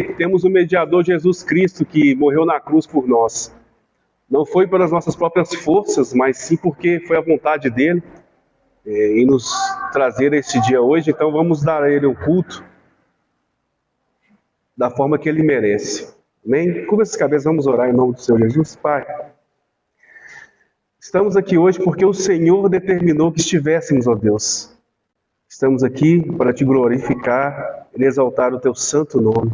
temos o mediador Jesus Cristo que morreu na cruz por nós. Não foi pelas nossas próprias forças, mas sim porque foi a vontade dele em nos trazer este dia hoje. Então vamos dar a ele o culto da forma que ele merece. Amém? Curva essas cabeças, vamos orar em nome do Senhor Jesus. Pai, estamos aqui hoje porque o Senhor determinou que estivéssemos, ó Deus. Estamos aqui para te glorificar e exaltar o teu santo nome.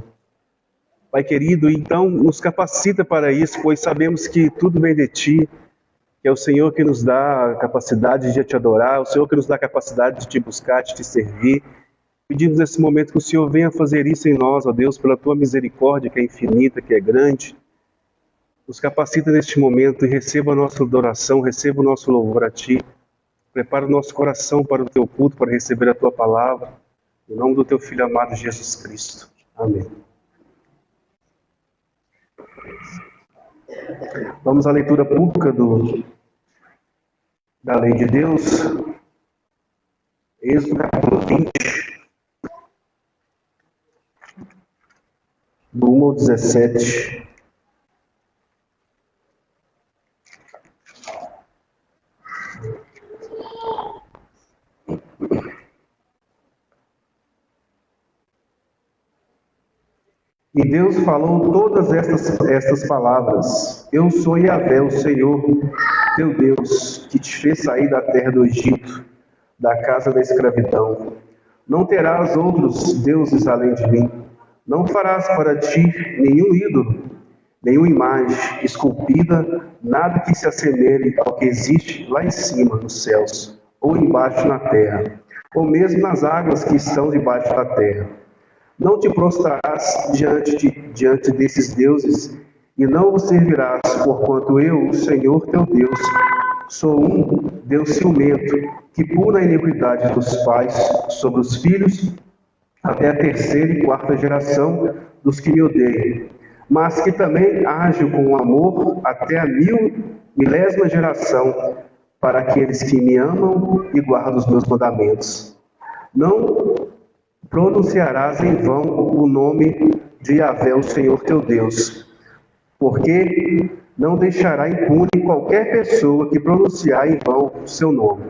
Pai querido, então nos capacita para isso, pois sabemos que tudo vem de ti, que é o Senhor que nos dá a capacidade de te adorar, o Senhor que nos dá a capacidade de te buscar, de te servir. Pedimos nesse momento que o Senhor venha fazer isso em nós, ó Deus, pela tua misericórdia, que é infinita, que é grande. Nos capacita neste momento e receba a nossa adoração, receba o nosso louvor a ti. Prepara o nosso coração para o teu culto, para receber a tua palavra. Em nome do teu Filho amado Jesus Cristo. Amém. Vamos à leitura pública da Lei de Deus. Êxodo capítulo 20, do 1 ao 17. E Deus falou todas estas palavras. Eu sou Yahvé, o Senhor, teu Deus, que te fez sair da terra do Egito, da casa da escravidão. Não terás outros deuses além de mim. Não farás para ti nenhum ídolo, nenhuma imagem esculpida, nada que se assemelhe ao que existe lá em cima, nos céus, ou embaixo na terra, ou mesmo nas águas que estão debaixo da terra. Não te prostrarás diante desses deuses, e não os servirás, porquanto eu, o Senhor teu Deus, sou um Deus ciumento, que puna a iniquidade dos pais sobre os filhos, até a terceira e quarta geração dos que me odeiam, mas que também ajo com amor até a milésima geração, para aqueles que me amam e guardam os meus mandamentos. Não pronunciarás em vão o nome de Yahvé, o Senhor teu Deus, porque não deixará impune qualquer pessoa que pronunciar em vão o seu nome.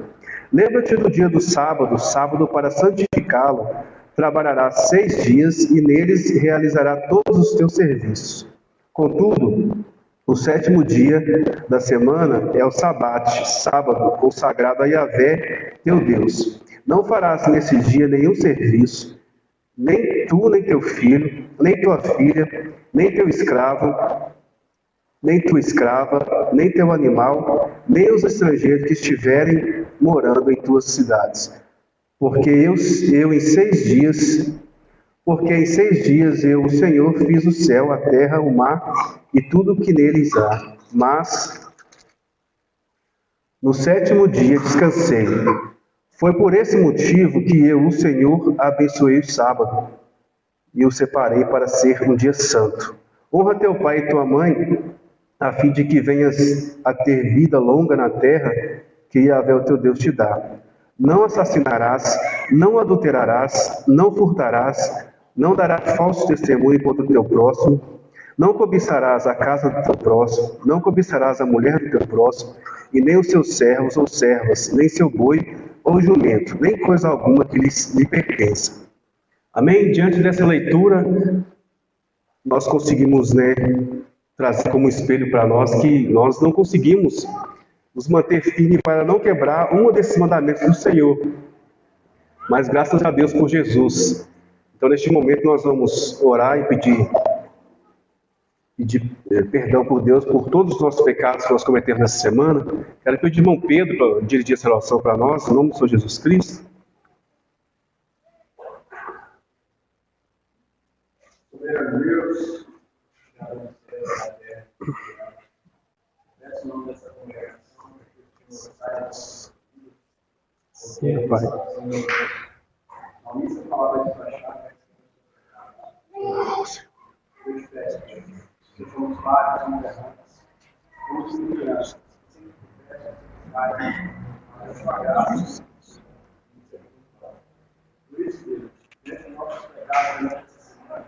Lembra-te do dia do sábado para santificá-lo. Trabalharás 6 dias e neles realizará todos os teus serviços. Contudo, o 7º dia da semana é o sábado, consagrado a Yahvé, teu Deus. Não farás nesse dia nenhum serviço, nem tu, nem teu filho, nem tua filha, nem teu escravo, nem tua escrava, nem teu animal, nem os estrangeiros que estiverem morando em tuas cidades. Porque em 6 dias eu, o Senhor, fiz o céu, a terra, o mar e tudo o que neles há. Mas no 7º dia descansei. Foi por esse motivo que eu, o Senhor, abençoei o sábado e o separei para ser um dia santo. Honra teu pai e tua mãe, a fim de que venhas a ter vida longa na terra que Yahvé, o teu Deus, te dá. Não assassinarás, não adulterarás, não furtarás, não darás falso testemunho contra o teu próximo, não cobiçarás a casa do teu próximo, não cobiçarás a mulher do teu próximo, e nem os seus servos ou servas, nem seu boi ou jumento, nem coisa alguma que lhe pertença. Amém? Diante dessa leitura, nós conseguimos, trazer como espelho para nós que nós não conseguimos nos manter firmes para não quebrar um desses mandamentos do Senhor. Mas graças a Deus por Jesus. Então, neste momento, nós vamos orar e pedir perdão por Deus por todos os nossos pecados que nós cometemos nessa semana. Quero pedir ao irmão Pedro para dirigir essa oração para nós, em nome do Senhor Jesus Cristo. Soberano Deus, peço o nome dessa congregação, que o Senhor saiba. Sim, Pai. A missa palavra despachada. Eu te peço, se fomos vários, somos errantes, vamos nos curar. Sempre peço, Pai, a sua graça. Por isso, Deus, deixa nossos pecados nessa semana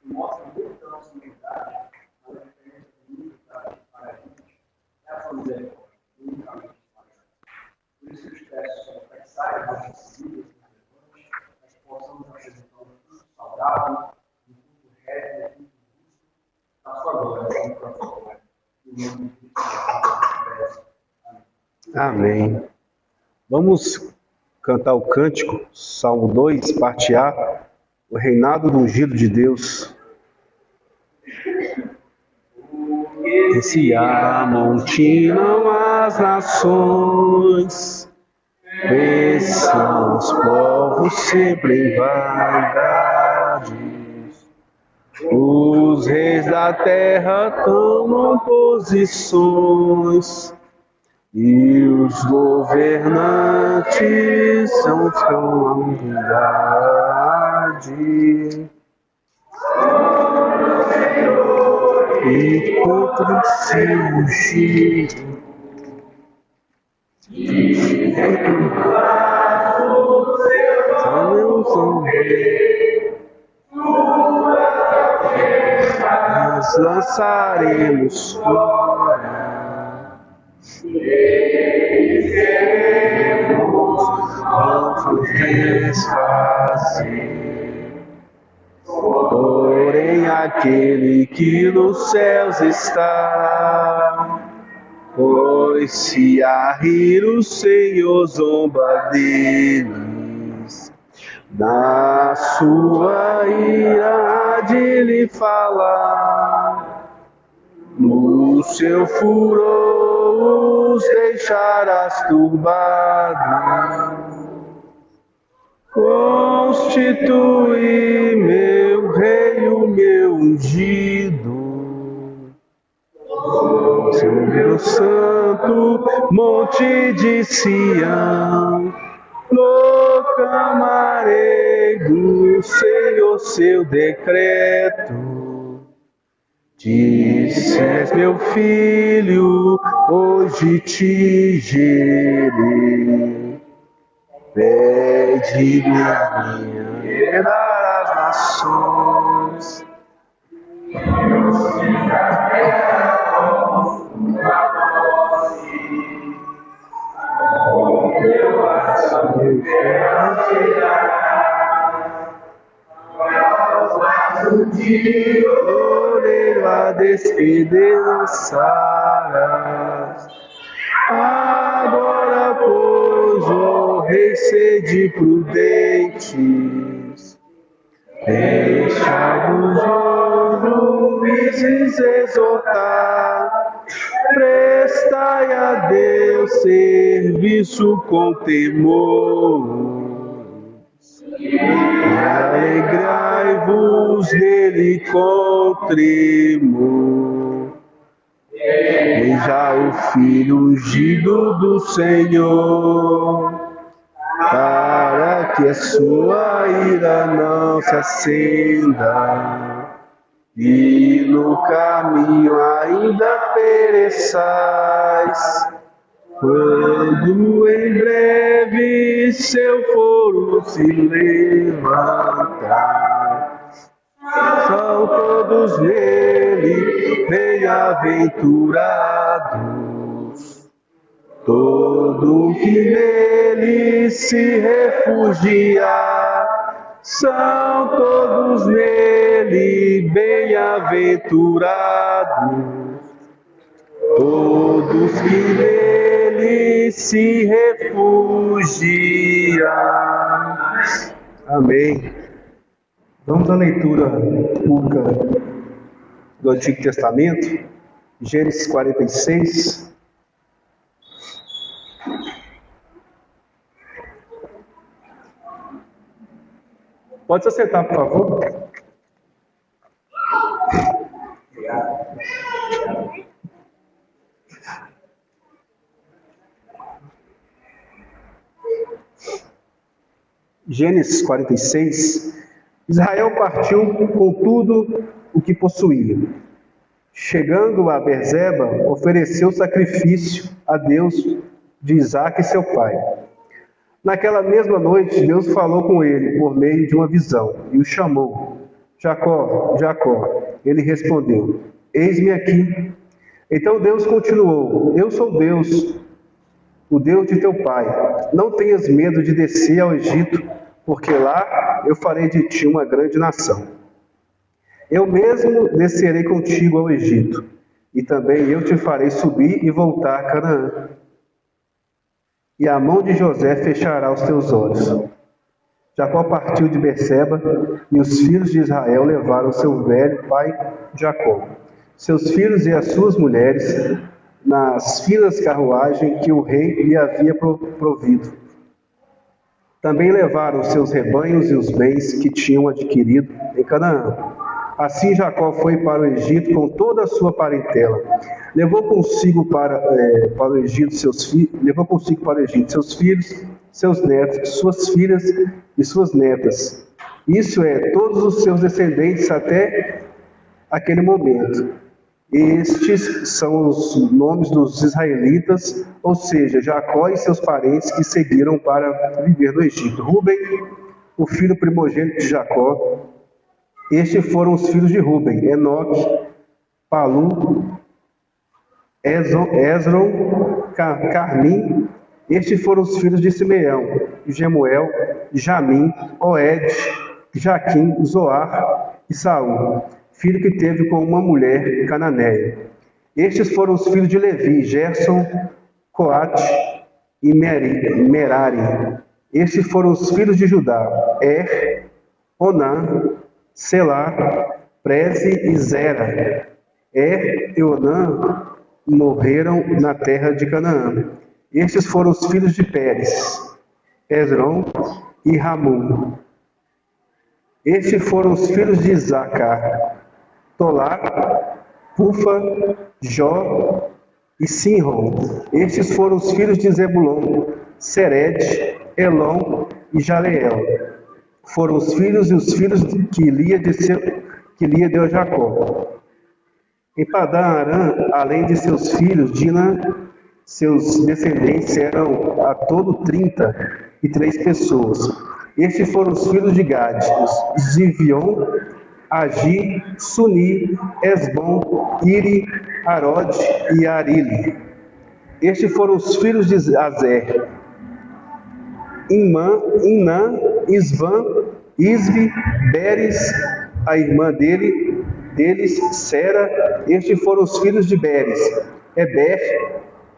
e mostra Amém. Vamos cantar o cântico, Salmo 2, parte A, o reinado do ungido de Deus. Que se amontinam as nações, cresçam os povos sempre em vaidades. Os reis da terra tomam posições, e os governantes são calamidade. E contra seu ungido, nós lançaremos fora. Vamos desfazer. Porém aquele que nos céus está, pois se a rir o Senhor zomba deles, na sua ira há de lhe falar, no seu furor os deixarás turbados. Constitui meu rei, o meu ungido, sobre o santo monte de Sião, proclamarei do Senhor seu decreto. Disse: és meu filho, hoje te gerei. Pede-me a minha heredar as nações. Orelho a despedaçarás. Agora, pois, ó rei, sede prudentes, deixai-vos juízes exortar, prestai a Deus serviço com temor, alegrai-vos nele com tremor. Veja o Filho ungido do Senhor, para que a sua ira não se acenda, e no caminho ainda pereçais, quando em breve seu foro se levantar. São todos nele bem-aventurados, todo que nele se refugia. São todos nele bem-aventurados, todos que nele se refugiam. Amém. Vamos à leitura pública do Antigo Testamento, Gênesis 46. Pode se assentar, por favor. Gênesis 46. Israel partiu com tudo o que possuía. Chegando a Berseba, ofereceu sacrifício a Deus de Isaque, seu pai. Naquela mesma noite, Deus falou com ele por meio de uma visão e o chamou: Jacó, Jacó. Ele respondeu: eis-me aqui. Então Deus continuou: eu sou Deus, o Deus de teu pai. Não tenhas medo de descer ao Egito, porque lá eu farei de ti uma grande nação. Eu mesmo descerei contigo ao Egito, e também eu te farei subir e voltar a Canaã. E a mão de José fechará os teus olhos. Jacó partiu de Berseba, e os filhos de Israel levaram seu velho pai Jacó, seus filhos e as suas mulheres, nas filas carruagem que o rei lhe havia provido. Também levaram seus rebanhos e os bens que tinham adquirido em Canaã. Assim Jacó foi para o Egito com toda a sua parentela. Levou consigo para o Egito seus filhos, seus netos, suas filhas e suas netas. Isso é, todos os seus descendentes até aquele momento. Estes são os nomes dos israelitas, ou seja, Jacó e seus parentes que seguiram para viver no Egito. Rúben, o filho primogênito de Jacó. Estes foram os filhos de Rúben: Enoque, Palu, Esron, Carmim. Estes foram os filhos de Simeão: Gemuel, Jamim, Oed, Jaquim, Zoar e Saul, filho que teve com uma mulher cananeia. Estes foram os filhos de Levi: Gerson, Coate e Merari. Estes foram os filhos de Judá: Onã, Selá, Preze e Zera. E Onã morreram na terra de Canaã. Estes foram os filhos de Pérez: Esrom e Ramum. Estes foram os filhos de Isacar: Tolá, Pufa, Jó e Sinron. Estes foram os filhos de Zebulon: Sered, Elon e Jaleel. Foram os filhos e os filhos que Lia deu a Jacó. Em Padã Arã, além de seus filhos, Dina, seus descendentes eram a todo 33 pessoas. Estes foram os filhos de Gade: Zivion, Agi, Suni, Esbom, Iri, Arod e Arile. Estes foram os filhos de Azer: Imã, Inã, Isvã, Isvi, Beres, a irmã deles, Sera. Estes foram os filhos de Beres: Eber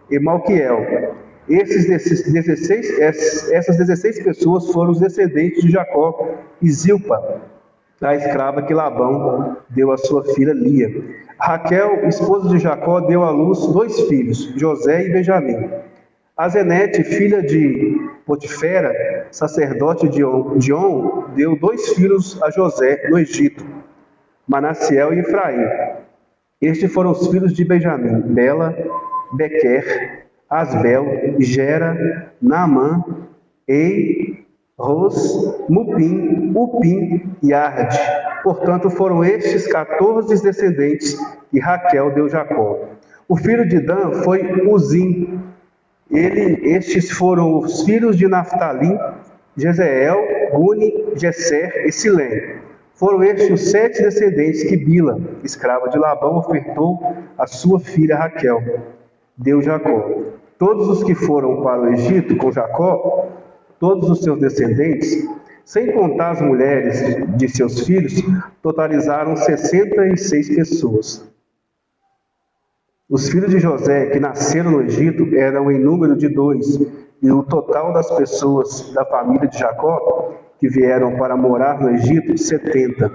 e Malquiel. Essas 16 pessoas foram os descendentes de Jacó e Zilpa, a escrava que Labão deu à sua filha Lia. Raquel, esposa de Jacó, deu à luz 2 filhos, José e Benjamim. Azenete, filha de Potifera, sacerdote de On, deu 2 filhos a José no Egito, Manassiel e Efraim. Estes foram os filhos de Benjamim: Bela, Bequer, Asbel, Gera, Naamã, Ei, Ros, Mupim, Upim e Arde. Portanto, foram estes 14 descendentes que Raquel deu a Jacó. O filho de Dan foi Uzim. Estes foram os filhos de Naftali: Jezeel, Guni, Gesser e Silém. Foram estes os 7 descendentes que Bila, escrava de Labão, ofertou a sua filha Raquel, deu Jacó. Todos os que foram para o Egito com Jacó, todos os seus descendentes, sem contar as mulheres de seus filhos, totalizaram 66 pessoas. Os filhos de José que nasceram no Egito eram em número de 2, e o total das pessoas da família de Jacó que vieram para morar no Egito, 70.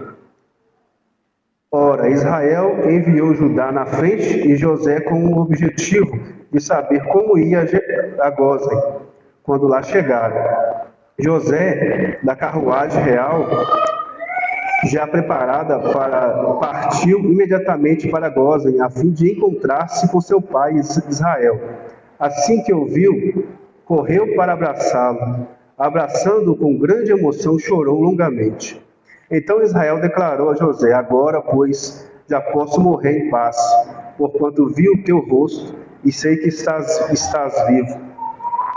Ora, Israel enviou Judá na frente e José com o objetivo de saber como ia a Gósen quando lá chegaram. José, da carruagem real, já preparada, partiu imediatamente para Gósen, a fim de encontrar-se com seu pai Israel. Assim que ouviu, correu para abraçá-lo. Abraçando-o com grande emoção, chorou longamente. Então Israel declarou a José: agora, pois, já posso morrer em paz, porquanto vi o teu rosto e sei que estás vivo.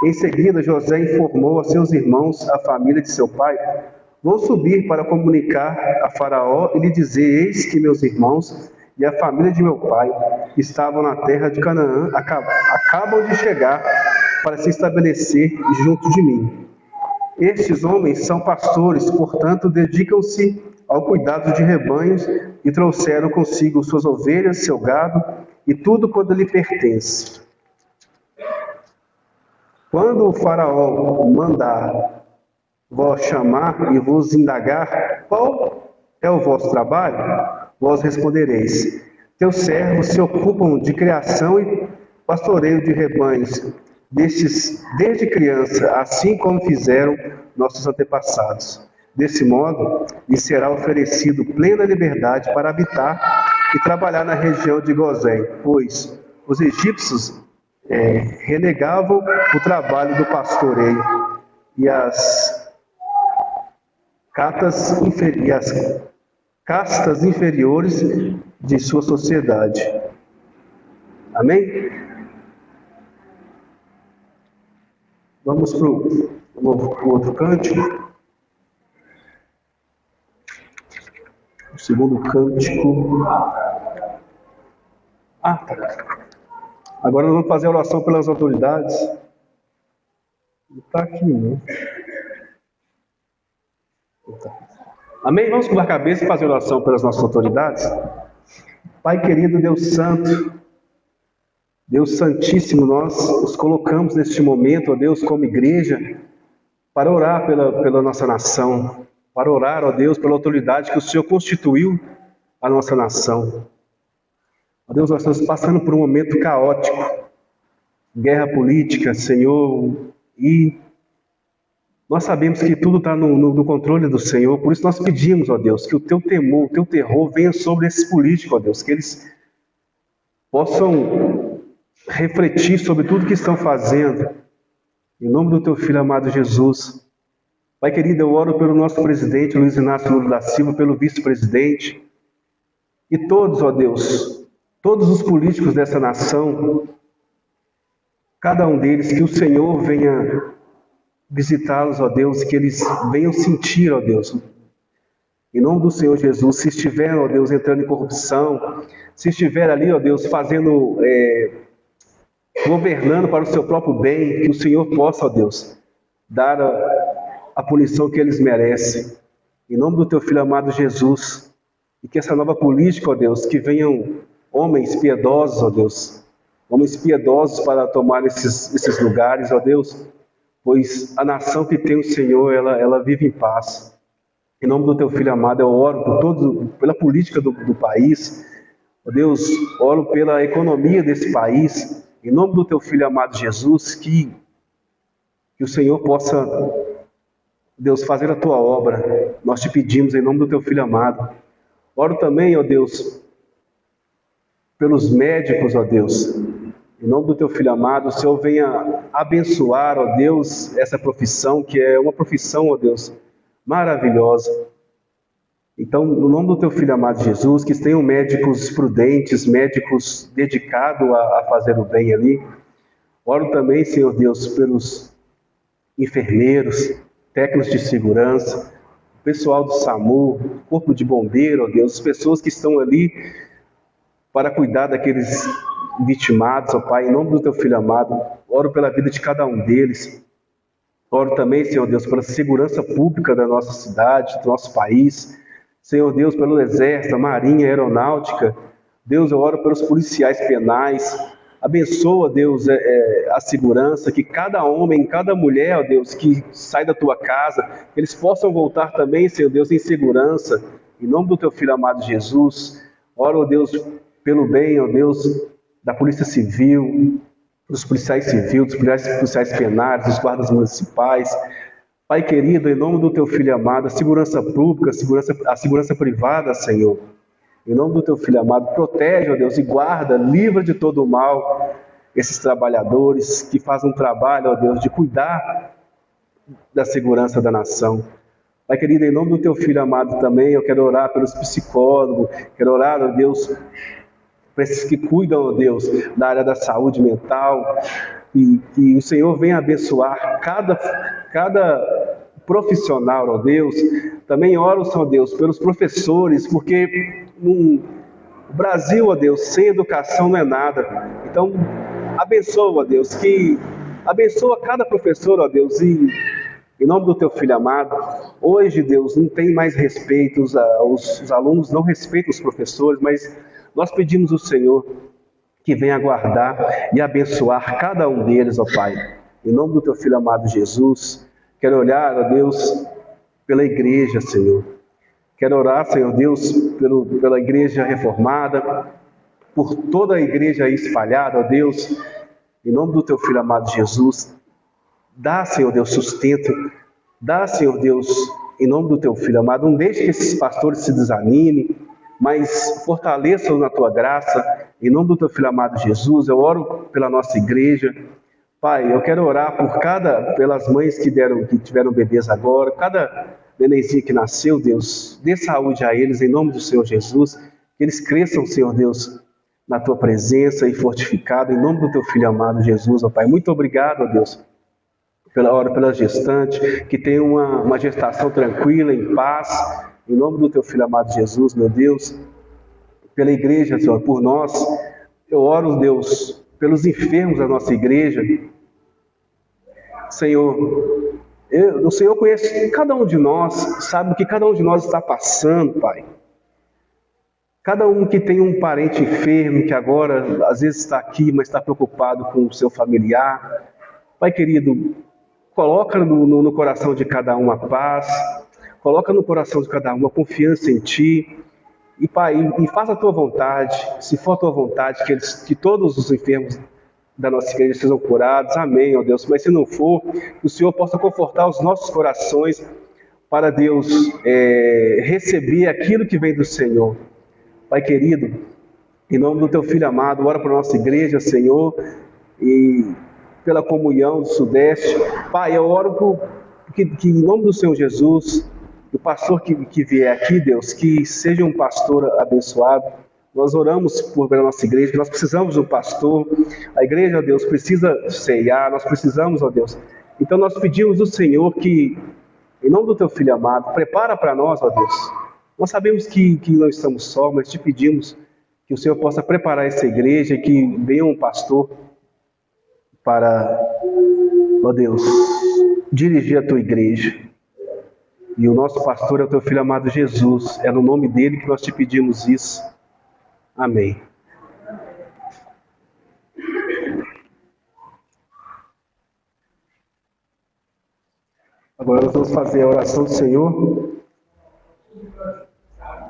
Em seguida, José informou a seus irmãos, a família de seu pai: vou subir para comunicar a Faraó e lhe dizer: eis que meus irmãos e a família de meu pai, que estavam na terra de Canaã, acabam de chegar para se estabelecer junto de mim. Estes homens são pastores, portanto, dedicam-se ao cuidado de rebanhos e trouxeram consigo suas ovelhas, seu gado e tudo quanto lhe pertence. Quando o faraó mandar vós chamar e vos indagar, qual é o vosso trabalho? Vós respondereis: teus servos se ocupam de criação e pastoreio de rebanhos, desde criança, assim como fizeram nossos antepassados. Desse modo, lhes será oferecido plena liberdade para habitar e trabalhar na região de Gozém, pois os egípcios renegavam o trabalho do pastoreio e as castas inferiores de sua sociedade. Amém? Vamos para o outro cântico. O segundo cântico. Tá. Agora nós vamos fazer a oração pelas autoridades. Não está aqui, não. Amém? Vamos cobrir a cabeça e fazer oração pelas nossas autoridades? Pai querido, Deus Santo, Deus Santíssimo, nós os colocamos neste momento, ó Deus, como igreja, para orar pela nossa nação, para orar, ó Deus, pela autoridade que o Senhor constituiu a nossa nação. Ó Deus, nós estamos passando por um momento caótico, guerra política, Senhor, e nós sabemos que tudo está no controle do Senhor, por isso nós pedimos, ó Deus, que o teu temor, o teu terror venha sobre esses políticos, ó Deus, que eles possam refletir sobre tudo que estão fazendo, em nome do teu Filho amado Jesus. Pai querido, eu oro pelo nosso presidente Luiz Inácio Lula da Silva, pelo vice-presidente, e todos, ó Deus, todos os políticos dessa nação, cada um deles, que o Senhor venha visitá-los, ó Deus, que eles venham sentir, ó Deus, em nome do Senhor Jesus, se estiver, ó Deus, entrando em corrupção, se estiver ali, ó Deus, governando para o seu próprio bem, que o Senhor possa, ó Deus, dar a punição que eles merecem, em nome do teu Filho amado Jesus, e que essa nova política, ó Deus, que venham homens piedosos, ó Deus, homens piedosos para tomar esses lugares, ó Deus, pois a nação que tem o Senhor, ela vive em paz. Em nome do teu Filho amado, eu oro pela política do país, ó Deus, oro pela economia desse país, em nome do teu Filho amado Jesus, que o Senhor possa, Deus, fazer a tua obra. Nós te pedimos em nome do teu Filho amado. Oro também, ó Deus, pelos médicos, ó Deus, em nome do teu Filho amado, o Senhor venha abençoar, ó Deus, essa profissão, que é uma profissão, ó Deus, maravilhosa. Então, no nome do teu Filho amado Jesus, que tenham médicos prudentes, médicos dedicados a fazer o bem ali. Oro também, Senhor Deus, pelos enfermeiros, técnicos de segurança, pessoal do SAMU, corpo de bombeiro, ó Deus, as pessoas que estão ali para cuidar daqueles vitimados, ó Pai, em nome do teu Filho amado, oro pela vida de cada um deles. Oro também, Senhor Deus, pela segurança pública da nossa cidade, do nosso país. Senhor Deus, pelo Exército, a Marinha, a Aeronáutica. Deus, eu oro pelos policiais penais. Abençoa, Deus, a segurança, que cada homem, cada mulher, ó Deus, que sai da tua casa, que eles possam voltar também, Senhor Deus, em segurança. Em nome do teu Filho amado Jesus. Oro, ó Deus, pelo bem, ó Deus, da Polícia Civil, dos policiais civis, dos policiais penais, dos guardas municipais. Pai querido, em nome do teu Filho amado, a segurança pública, a segurança privada, Senhor. Em nome do teu Filho amado, protege, ó Deus, e guarda, livra de todo o mal esses trabalhadores que fazem um trabalho, ó Deus, de cuidar da segurança da nação. Pai querido, em nome do teu Filho amado também, eu quero orar pelos psicólogos, quero orar, ó Deus, para esses que cuidam, ó Deus, da área da saúde mental, e que o Senhor venha abençoar cada profissional, ó Deus. Também oro, Senhor Deus, pelos professores, porque no Brasil, ó Deus, sem educação não é nada. Então, abençoa, ó Deus, abençoa cada professor, ó Deus, e Em nome do teu filho amado, hoje, Deus, não tem mais respeito, os alunos não respeitam os professores, mas nós pedimos ao Senhor que venha guardar e abençoar cada um deles, ó Pai. Em nome do teu filho amado Jesus, quero olhar, ó Deus, pela igreja, Senhor. Quero orar, Senhor Deus, pela igreja reformada, por toda a igreja aí espalhada, ó Deus. Em nome do teu filho amado Jesus, dá, Senhor Deus, sustento. Dá, Senhor Deus, em nome do teu filho amado, não deixe que esses pastores se desanimem, mas fortaleçam na tua graça. Em nome do teu filho amado Jesus, eu oro pela nossa igreja. Pai, eu quero orar pelas mães que tiveram bebês agora, cada nenenzinho que nasceu, Deus, dê saúde a eles, em nome do Senhor Jesus, que eles cresçam, Senhor Deus, na tua presença e fortificado, em nome do teu filho amado Jesus, ó Pai. Muito obrigado, ó Deus, pela gestante, que tenha uma gestação tranquila, em paz, em nome do teu filho amado Jesus, meu Deus, pela igreja, Senhor, por nós. Eu oro, Deus, pelos enfermos da nossa igreja. Senhor, o Senhor conhece cada um de nós, sabe o que cada um de nós está passando, Pai. Cada um que tem um parente enfermo, que agora às vezes está aqui, mas está preocupado com o seu familiar. Pai querido, coloca no coração de cada um a paz, coloca no coração de cada um a confiança em Ti. E Pai, e faça a Tua vontade, se for a Tua vontade, que todos os enfermos da nossa igreja sejam curados, amém, ó Deus. Mas se não for, que o Senhor possa confortar os nossos corações para Deus receber aquilo que vem do Senhor. Pai querido, em nome do Teu Filho amado, ora para a nossa igreja, Senhor, e pela comunhão do Sudeste. Pai, eu oro que em nome do Senhor Jesus, o pastor que vier aqui, Deus, que seja um pastor abençoado. Nós oramos pela nossa igreja, nós precisamos de um pastor. A igreja, ó Deus, precisa ceiar, nós precisamos, ó Deus. Então nós pedimos ao Senhor que, em nome do Teu Filho amado, prepara para nós, ó Deus. Nós sabemos que não estamos só, mas te pedimos que o Senhor possa preparar essa igreja e que venha um pastor para, ó Deus, dirigir a Tua igreja. E o nosso pastor é o Teu Filho amado Jesus. É no nome dele que nós te pedimos isso. Amém. Agora nós vamos fazer a oração do Senhor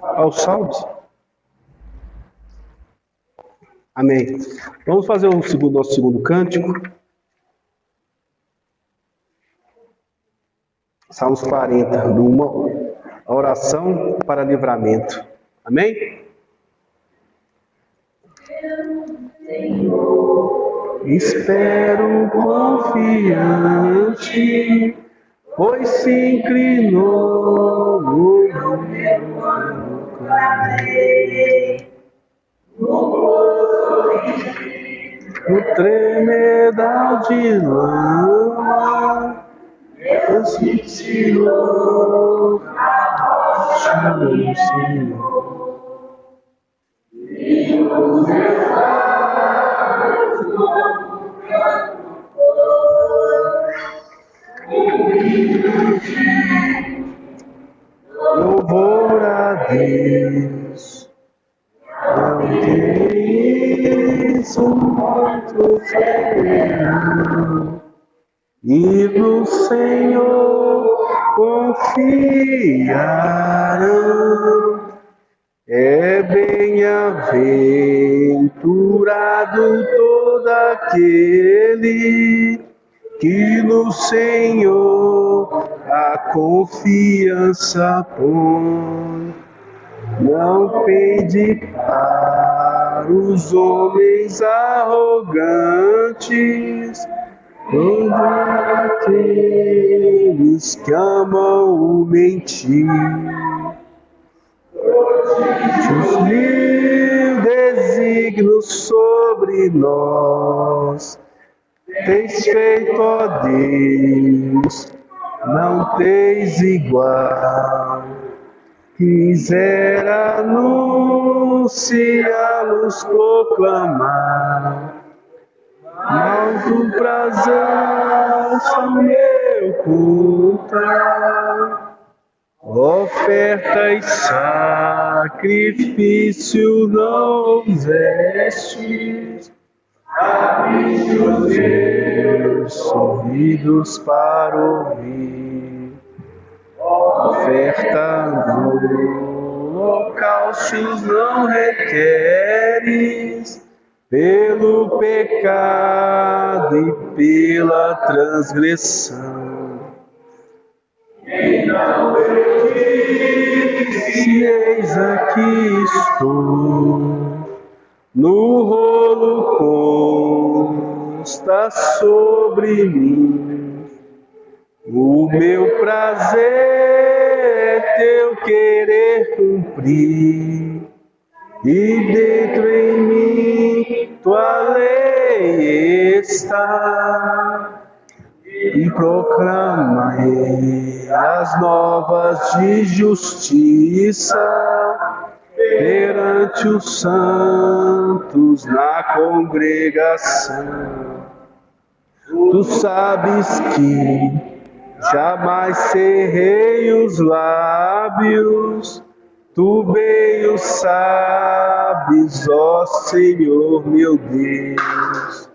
aos salmos. Amém. Vamos fazer nosso segundo cântico. Salmos 40, a oração para livramento. Amém? Espero confiante, pois se inclinou no tremedal de lama, Senhor, chama-me, Senhor. Louvor a Deus, não tereis um outro Senhor, e no Senhor confiarão. É bem-aventurado todo aquele que no Senhor a confiança põe. Não pede para os homens arrogantes, quando aqueles que amam o mentir. Os mil desígnios sobre nós tens feito, ó Deus, não tens igual. Quisera anunciá-los, proclamar, mas o prazer são meu teu culto, oferta e sacrifício não fizeste. Abre os meus ouvidos para ouvir, oferta no holocaustos não requeres, pelo pecado e pela transgressão. Então eu disse, eis aqui estou, no rolo consta sobre mim, o meu prazer é teu querer cumprir, e dentro em mim tua lei está, e proclamarei as novas de justiça perante os santos na congregação. Tu sabes que jamais cerrei os lábios, tu bem o sabes, ó Senhor meu Deus.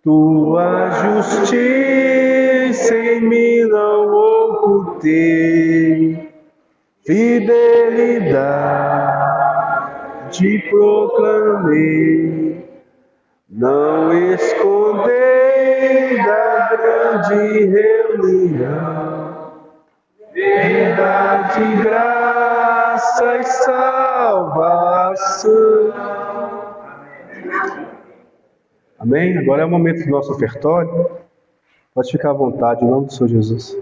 Tua justiça em mim não ocultei, fidelidade proclamei, não escondei da grande reunião, verdade, graça e salvação. Amém? Agora é o momento do nosso ofertório. Pode ficar à vontade, em nome do Senhor Jesus.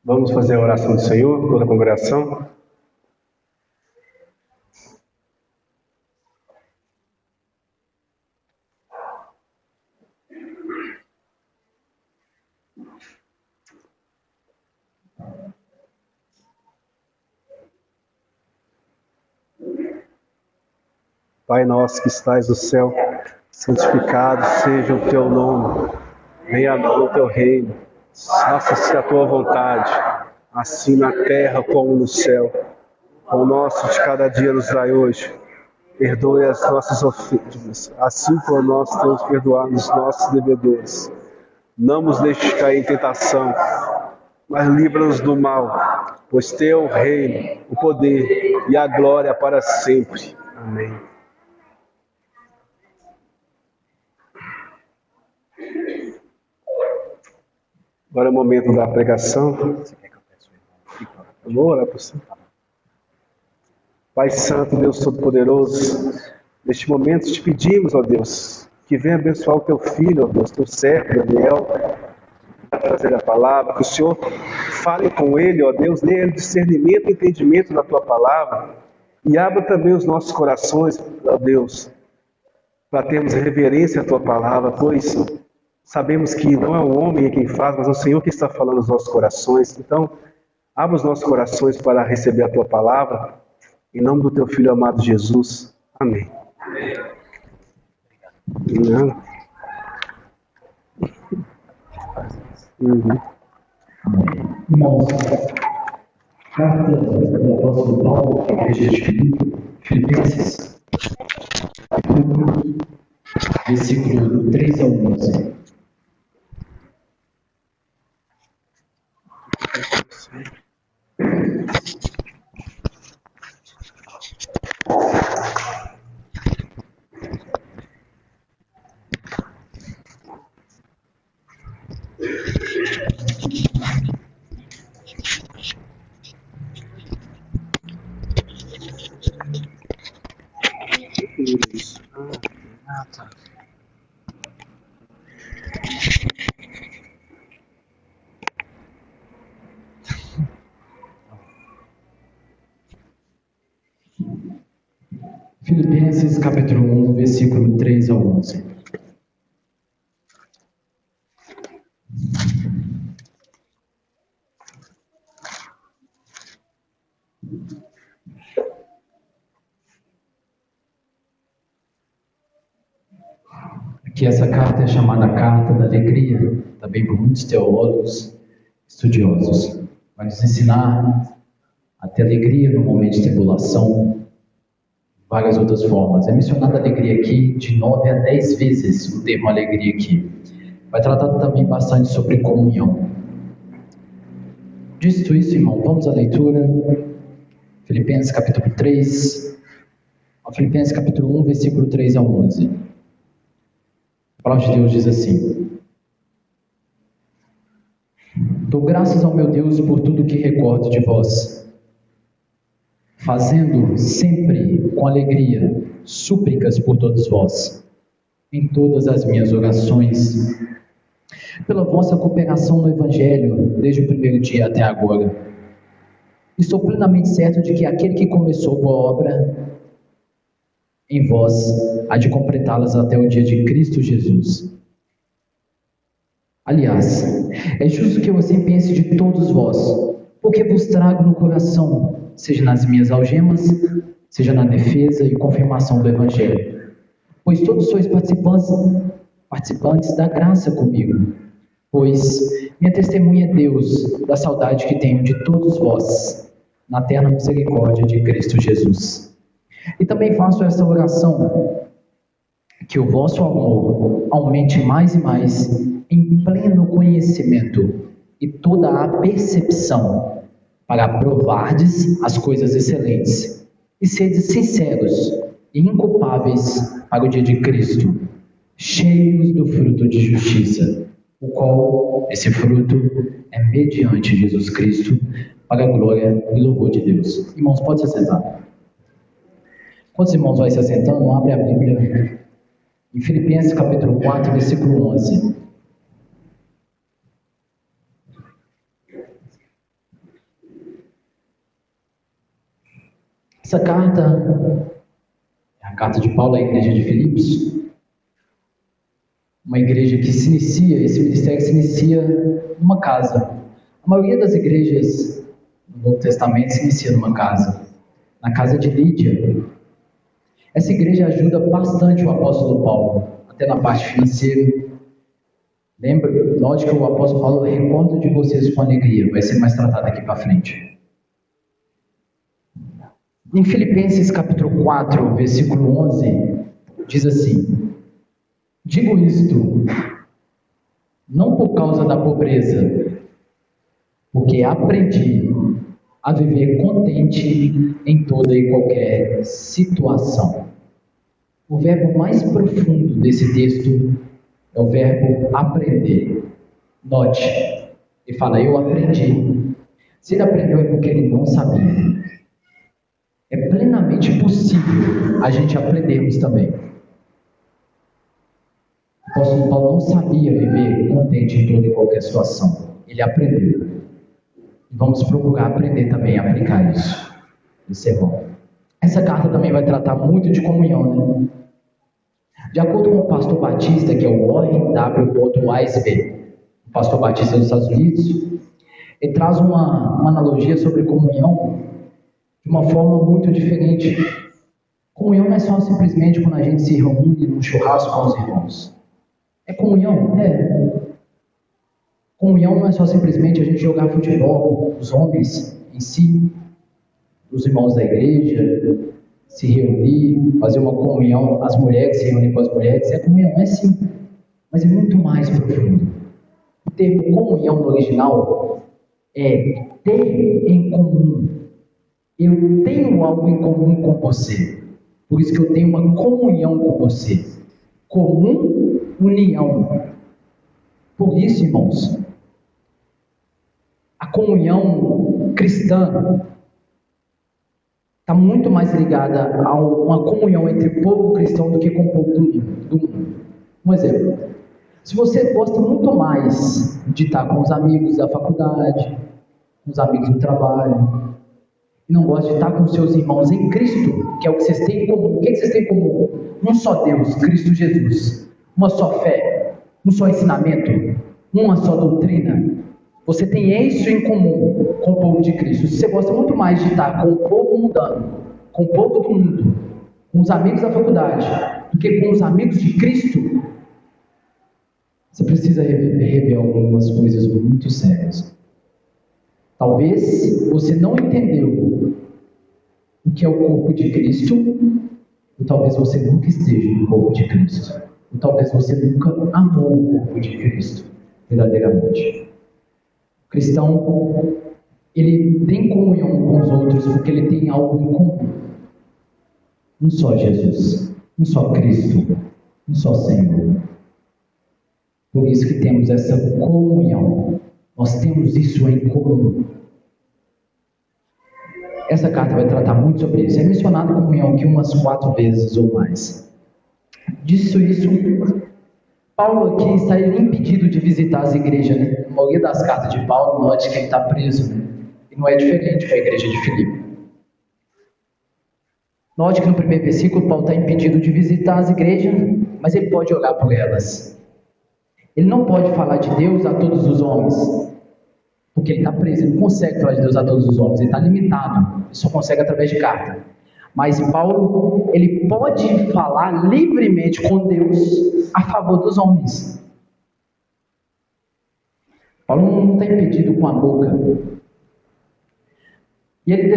Vamos fazer a oração do Senhor, toda a congregação. Pai nosso que estais no céu, santificado seja o teu nome, venha a nós o teu reino, faça-se a tua vontade, assim na terra como no céu. O pão nosso de cada dia nos dai hoje, perdoe as nossas ofensas, assim como nós temos perdoado os nossos devedores. Não nos deixes cair em tentação, mas livra-nos do mal, pois teu é o reino, o poder e a glória para sempre. Amém. Agora é o momento da pregação. Vou orar por você. Pai Santo, Deus Todo-Poderoso, neste momento te pedimos, ó Deus, que venha abençoar o teu filho, ó Deus, teu servo, Daniel, para trazer a palavra, que o Senhor fale com ele, ó Deus, dê ele discernimento e entendimento da tua palavra, e abra também os nossos corações, ó Deus, para termos reverência à tua palavra, pois sabemos que não é o homem quem faz, mas é o Senhor que está falando nos nossos corações. Então, abra os nossos corações para receber a tua palavra, em nome do teu Filho amado Jesus. Amém. Amém. Irmãos, carta do apóstolo Paulo à igreja de Filipenses, versículo 3 ao 11. Filipenses capítulo 1, versículo 3 ao 11. Aqui essa carta é chamada Carta da Alegria, também por muitos teólogos estudiosos. Vai nos ensinar a ter alegria no momento de tribulação, várias outras formas. É mencionada alegria aqui de 9 a 10 vezes o termo alegria aqui. Vai tratar também bastante sobre comunhão. Dito isso, irmão, vamos à leitura. Filipenses capítulo 3. Filipenses capítulo 1, versículo 3 a 11. A palavra de Deus diz assim: Dou graças ao meu Deus por tudo que recordo de vós, fazendo sempre com alegria súplicas por todos vós, em todas as minhas orações, pela vossa cooperação no Evangelho, desde o primeiro dia até agora. Estou plenamente certo de que aquele que começou boa obra em vós há de completá-las até o dia de Cristo Jesus. Aliás, é justo que eu assim pense de todos vós, porque vos trago no coração, seja nas minhas algemas, seja na defesa e confirmação do Evangelho. Pois todos sois participantes da graça comigo. Pois minha testemunha é Deus, da saudade que tenho de todos vós, na eterna misericórdia de Cristo Jesus. E também faço esta oração, que o vosso amor aumente mais e mais em pleno conhecimento e toda a percepção, para aprovardes as coisas excelentes e sedes sinceros e inculpáveis para o dia de Cristo, cheios do fruto de justiça, o qual, esse fruto, é mediante Jesus Cristo, para a glória e louvor de Deus. Irmãos, pode se assentar. Quando os irmãos vão se assentando, abre a Bíblia em Filipenses capítulo 4, versículo 11. Essa carta é a carta de Paulo à igreja de Filipos, uma igreja que se inicia, esse ministério se inicia numa casa. A maioria das igrejas no Novo Testamento se inicia numa casa, na casa de Lídia. Essa igreja ajuda bastante o apóstolo Paulo, até na parte financeira. Lembra? Note que o apóstolo Paulo recorda de vocês com alegria, vai ser mais tratado aqui para frente. Em Filipenses capítulo 4, versículo 11, diz assim: Digo isto, não por causa da pobreza, porque aprendi a viver contente em toda e qualquer situação. O verbo mais profundo desse texto é o verbo aprender. Note, ele fala, eu aprendi. Se ele aprendeu é porque ele não sabia. É plenamente possível a gente aprendermos também. O apóstolo Paulo não sabia viver contente em toda e qualquer situação. Ele aprendeu. E vamos procurar aprender também a aplicar isso. Isso é bom. Essa carta também vai tratar muito de comunhão, né? De acordo com o pastor Batista, que é o Warren W. Weisberg, o pastor Batista dos Estados Unidos, ele traz uma analogia sobre comunhão de uma forma muito diferente. Comunhão não é só simplesmente quando a gente se reúne num churrasco com os irmãos. É comunhão? É. Comunhão não é só simplesmente a gente jogar futebol, os homens em si, os irmãos da igreja, se reunir, fazer uma comunhão, as mulheres se reunirem com as mulheres. É comunhão, é sim, mas é muito mais profundo. O termo comunhão no original é ter em comum. Eu tenho algo em comum com você, por isso que eu tenho uma comunhão com você. Comum, união. Por isso, irmãos, a comunhão cristã está muito mais ligada a uma comunhão entre o povo cristão do que com o povo do mundo. Um exemplo, se você gosta muito mais de estar com os amigos da faculdade, com os amigos do trabalho, e não gosta de estar com seus irmãos em Cristo, que é o que vocês têm em comum. O que vocês têm em comum? Um só Deus, Cristo Jesus. Uma só fé, um só ensinamento, uma só doutrina. Você tem isso em comum com o povo de Cristo. Se você gosta muito mais de estar com o povo mundano, com o povo do mundo, com os amigos da faculdade, do que com os amigos de Cristo, você precisa rever algumas coisas muito sérias. Talvez você não entendeu o que é o corpo de Cristo, ou talvez você nunca esteja no corpo de Cristo, ou talvez você nunca amou o corpo de Cristo verdadeiramente. O cristão, ele tem comunhão com os outros porque ele tem algo em comum. Um só Jesus, um só Cristo, um só Senhor. Por isso que temos essa comunhão. Nós temos isso em comum. Essa carta vai tratar muito sobre isso. É mencionado comunhão aqui umas 4 vezes ou mais. Disso isso, Paulo aqui está impedido de visitar as igrejas, né? A maioria das cartas de Paulo, note que ele está preso, né? E não é diferente com a igreja de Filipe. Note que no primeiro versículo, Paulo está impedido de visitar as igrejas, mas ele pode orar por elas. Ele não pode falar de Deus a todos os homens, porque ele está preso, ele não consegue falar de Deus a todos os homens, ele está limitado, ele só consegue através de carta. Mas Paulo, ele pode falar livremente com Deus a favor dos homens. Paulo não está impedido com a boca. E ele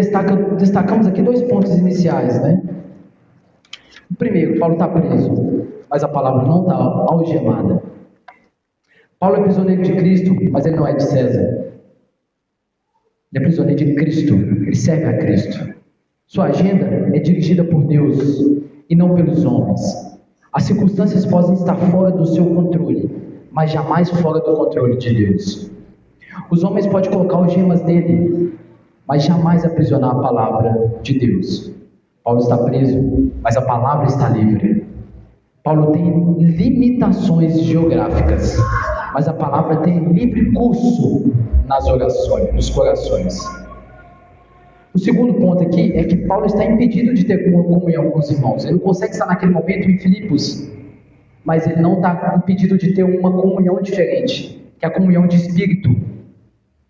destacamos aqui 2 pontos iniciais, né? O primeiro, Paulo está preso, mas a palavra não está algemada. Paulo é prisioneiro de Cristo, mas ele não é de César. Ele é prisioneiro de Cristo, ele serve a Cristo. Sua agenda é dirigida por Deus e não pelos homens. As circunstâncias podem estar fora do seu controle, mas jamais fora do controle de Deus. Os homens podem colocar algemas nele, mas jamais aprisionar a palavra de Deus. Paulo está preso, mas a palavra está livre. Paulo tem limitações geográficas, mas a palavra tem livre curso nas orações, nos corações. O segundo ponto aqui é que Paulo está impedido de ter comunhão com os irmãos. Ele não consegue estar naquele momento em Filipos, mas ele não está impedido de ter uma comunhão diferente, que é a comunhão de espírito.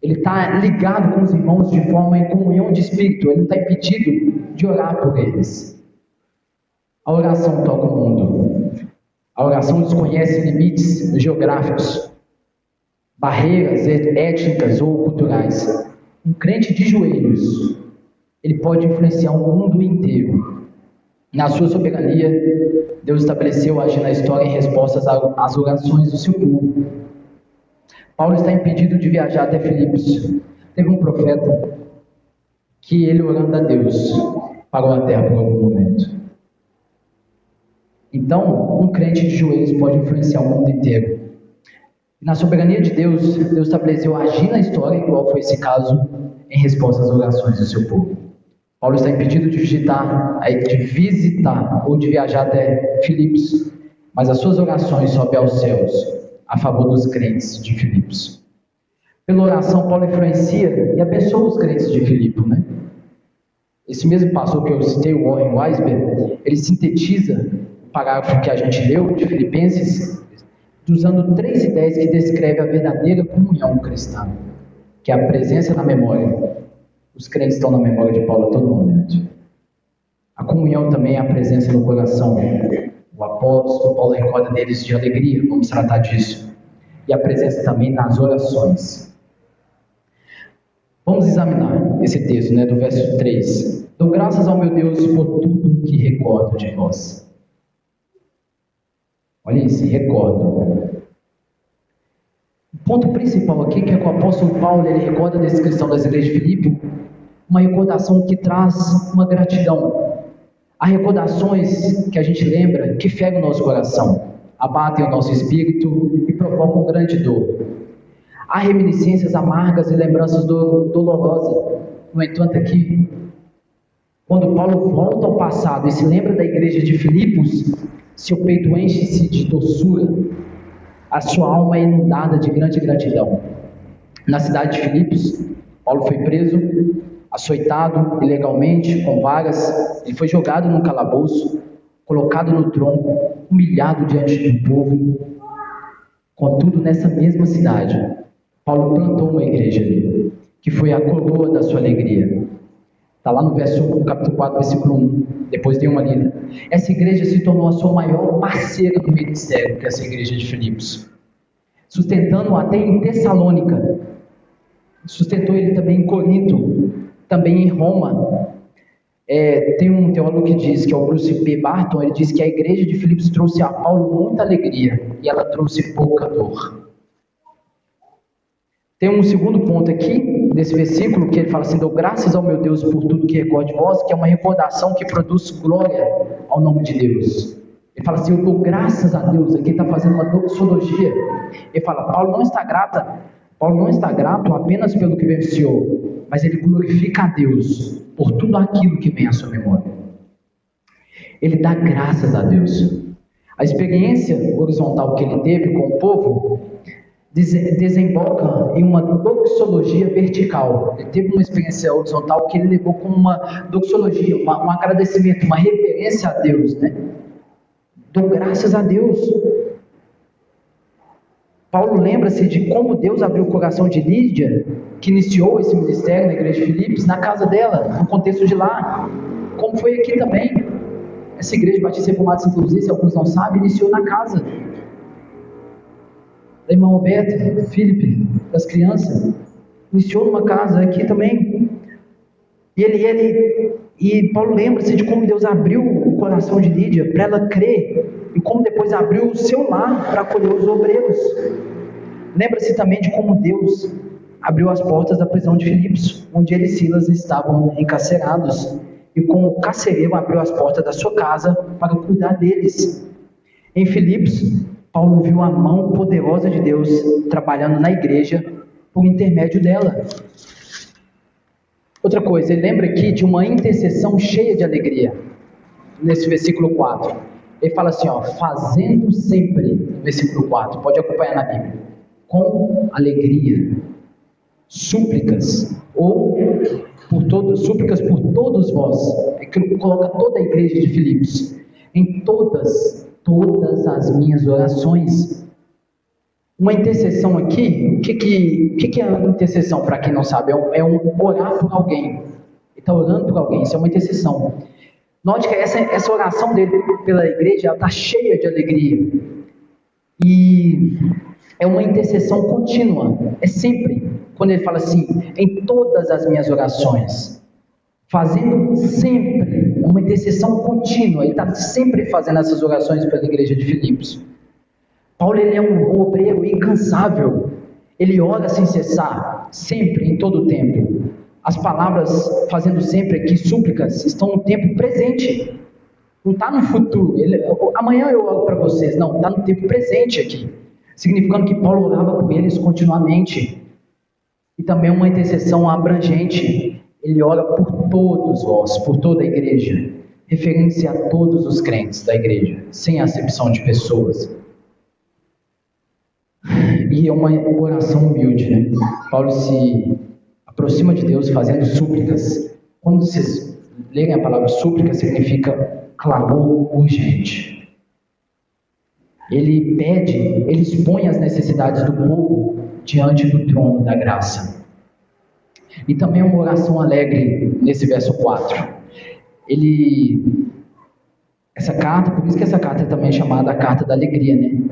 Ele está ligado com os irmãos de forma em comunhão de espírito. Ele não está impedido de orar por eles. A oração toca o mundo. A oração desconhece limites geográficos, barreiras étnicas ou culturais. Um crente de joelhos, ele pode influenciar o mundo inteiro. Na sua soberania, Deus estabeleceu agir na história em respostas às orações do seu povo. Paulo está impedido de viajar até Filipos. Teve um profeta que ele, orando a Deus, parou a terra por algum momento. Então, um crente de joelhos pode influenciar o mundo inteiro. Na soberania de Deus, Deus estabeleceu agir na história, igual foi esse caso, em resposta às orações do seu povo. Paulo está impedido de visitar ou de viajar até Filipos, mas as suas orações sobem aos céus, a favor dos crentes de Filipos. Pela oração, Paulo influencia e abençoa os crentes de Filipe, né? Esse mesmo pastor que eu citei, o Warren Weisberg, ele sintetiza o parágrafo que a gente leu, de Filipenses, usando 3 ideias que descrevem a verdadeira comunhão cristã, que é a presença na memória. Os crentes estão na memória de Paulo a todo momento. A comunhão também é a presença no coração. O apóstolo Paulo recorda deles de alegria, vamos tratar disso. E a presença também nas orações. Vamos examinar esse texto, né, do verso 3. Dou graças ao meu Deus por tudo que recordo de vós. Olha isso, recordo. O ponto principal aqui é que o apóstolo Paulo ele recorda da descrição das igrejas de Filipe, uma recordação que traz uma gratidão. Há recordações que a gente lembra que ferem o nosso coração, abatem o nosso espírito e provocam grande dor. Há reminiscências amargas e lembranças dolorosas. No entanto, aqui, quando Paulo volta ao passado e se lembra da igreja de Filipos, seu peito enche-se de doçura, a sua alma é inundada de grande gratidão. Na cidade de Filipos, Paulo foi preso, açoitado ilegalmente, com varas, ele foi jogado num calabouço, colocado no tronco, humilhado diante do povo. Contudo, nessa mesma cidade, Paulo plantou uma igreja ali, que foi a coroa da sua alegria. Está lá no capítulo 4, versículo 1, depois dei uma lida. Essa igreja se tornou a sua maior parceira do ministério, que é essa igreja de Filipos, sustentando até em Tessalônica, sustentou ele também em Corinto, também em Roma. Tem um teólogo que diz, que é o Bruce B. Barton, ele diz que a igreja de Filipos trouxe a Paulo muita alegria, e ela trouxe pouca dor. Tem um segundo ponto aqui, nesse versículo, que ele fala assim: dou graças ao meu Deus por tudo que recordo de vós, que é uma recordação que produz glória ao nome de Deus. Ele fala assim: eu dou graças a Deus. Aqui está fazendo uma doxologia. Ele fala: Paulo não está grato apenas pelo que venceu, mas ele glorifica a Deus por tudo aquilo que vem à sua memória. Ele dá graças a Deus. A experiência horizontal que ele teve com o povo desemboca em uma doxologia vertical. Ele teve uma experiência horizontal que ele levou como uma doxologia, um agradecimento, uma reverência a Deus, né? Dou graças a Deus. Paulo lembra-se de como Deus abriu o coração de Lídia, que iniciou esse ministério na igreja de Filipos, na casa dela, no contexto de lá. Como foi aqui também. Essa igreja Batista Reformada, inclusive, se alguns não sabem, iniciou na casa da irmã Roberta, Felipe, das crianças. Iniciou numa casa aqui também. E Paulo lembra-se de como Deus abriu o coração de Lídia para ela crer, e como depois abriu o seu lar para acolher os obreiros. Lembra-se também de como Deus abriu as portas da prisão de Filipos, onde ele e Silas estavam encarcerados, e como o carcereiro abriu as portas da sua casa para cuidar deles. Em Filipos, Paulo viu a mão poderosa de Deus trabalhando na igreja por intermédio dela. Outra coisa, ele lembra aqui de uma intercessão cheia de alegria, nesse versículo 4. Ele fala assim, fazendo sempre, no versículo 4, pode acompanhar na Bíblia, com alegria, súplicas, ou súplicas por todos vós. É que coloca toda a igreja de Filipos, em todas as minhas orações. Uma intercessão aqui, o que é uma intercessão, para quem não sabe? É um orar por alguém. Ele está orando por alguém, isso é uma intercessão. Note que essa oração dele pela igreja está cheia de alegria. E é uma intercessão contínua. É sempre, quando ele fala assim, em todas as minhas orações. Fazendo sempre uma intercessão contínua. Ele está sempre fazendo essas orações pela igreja de Filipos. Paulo, ele é um obreiro incansável. Ele ora sem cessar, sempre, em todo o tempo. As palavras fazendo sempre aqui, súplicas, estão no tempo presente. Não está no futuro. Amanhã eu oro para vocês. Não, está no tempo presente aqui. Significando que Paulo orava por eles continuamente. E também uma intercessão abrangente. Ele ora por todos vós, por toda a igreja. Referindo-se a todos os crentes da igreja, sem acepção de pessoas. E é uma oração humilde, né? Paulo se aproxima de Deus fazendo súplicas. Quando vocês lerem a palavra súplica, significa clamor urgente. Ele expõe as necessidades do povo diante do trono da graça. E também uma oração alegre nesse verso 4. Essa carta, por isso que essa carta é também chamada a carta da alegria, né?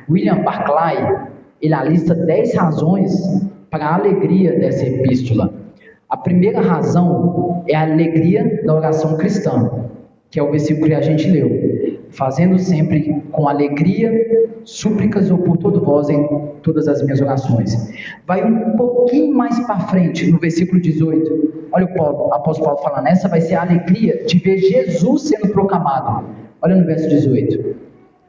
William Barclay, ele alista 10 razões para a alegria dessa epístola. A primeira razão é a alegria da oração cristã, que é o versículo que a gente leu. Fazendo sempre com alegria, súplicas ou por todo vós em todas as minhas orações. Vai um pouquinho mais para frente, no versículo 18. Olha o apóstolo Paulo falando, essa vai ser a alegria de ver Jesus sendo proclamado. Olha no verso 18.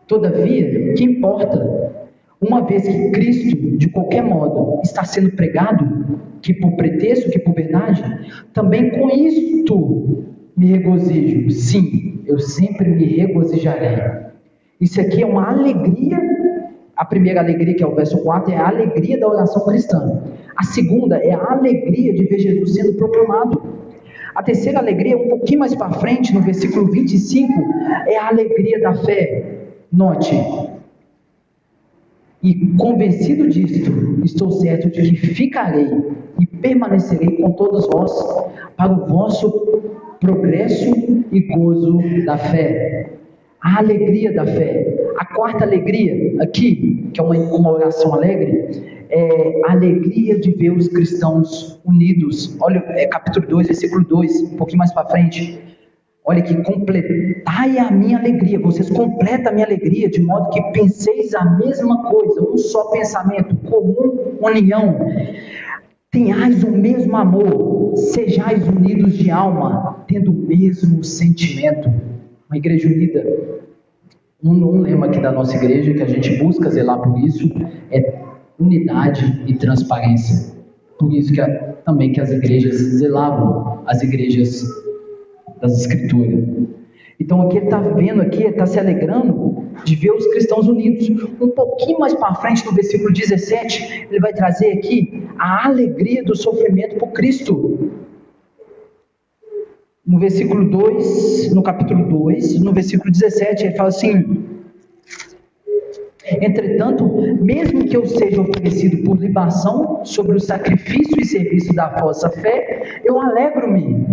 Todavia, que importa? Uma vez que Cristo, de qualquer modo, está sendo pregado, que por pretexto, que por verdade, também com isto me regozijo. Sim, eu sempre me regozijarei. Isso aqui é uma alegria. A primeira alegria, que é o verso 4, é a alegria da oração cristã. A segunda é a alegria de ver Jesus sendo proclamado. A terceira alegria, um pouquinho mais para frente, no versículo 25, é a alegria da fé. Note: e convencido disto, estou certo de que ficarei e permanecerei com todos vós para o vosso progresso e gozo da fé. A alegria da fé. A quarta alegria aqui, que é uma oração alegre, é a alegria de ver os cristãos unidos. Olha, capítulo 2, versículo 2, um pouquinho mais para frente. Olha que completai a minha alegria, vocês completam a minha alegria, de modo que penseis a mesma coisa, um só pensamento, comum união, tenhais o mesmo amor, sejais unidos de alma, tendo o mesmo sentimento. Uma igreja unida. Um lema aqui da nossa igreja, que a gente busca zelar por isso, é unidade e transparência. Por isso que também que as igrejas zelavam, as igrejas das Escrituras. Então aqui ele está vendo aqui, ele está se alegrando de ver os cristãos unidos. Um pouquinho mais para frente, no versículo 17, ele vai trazer aqui a alegria do sofrimento por Cristo. No versículo 2, no capítulo 2, no versículo 17, ele fala assim: entretanto, mesmo que eu seja oferecido por libação sobre o sacrifício e serviço da vossa fé, eu alegro-me,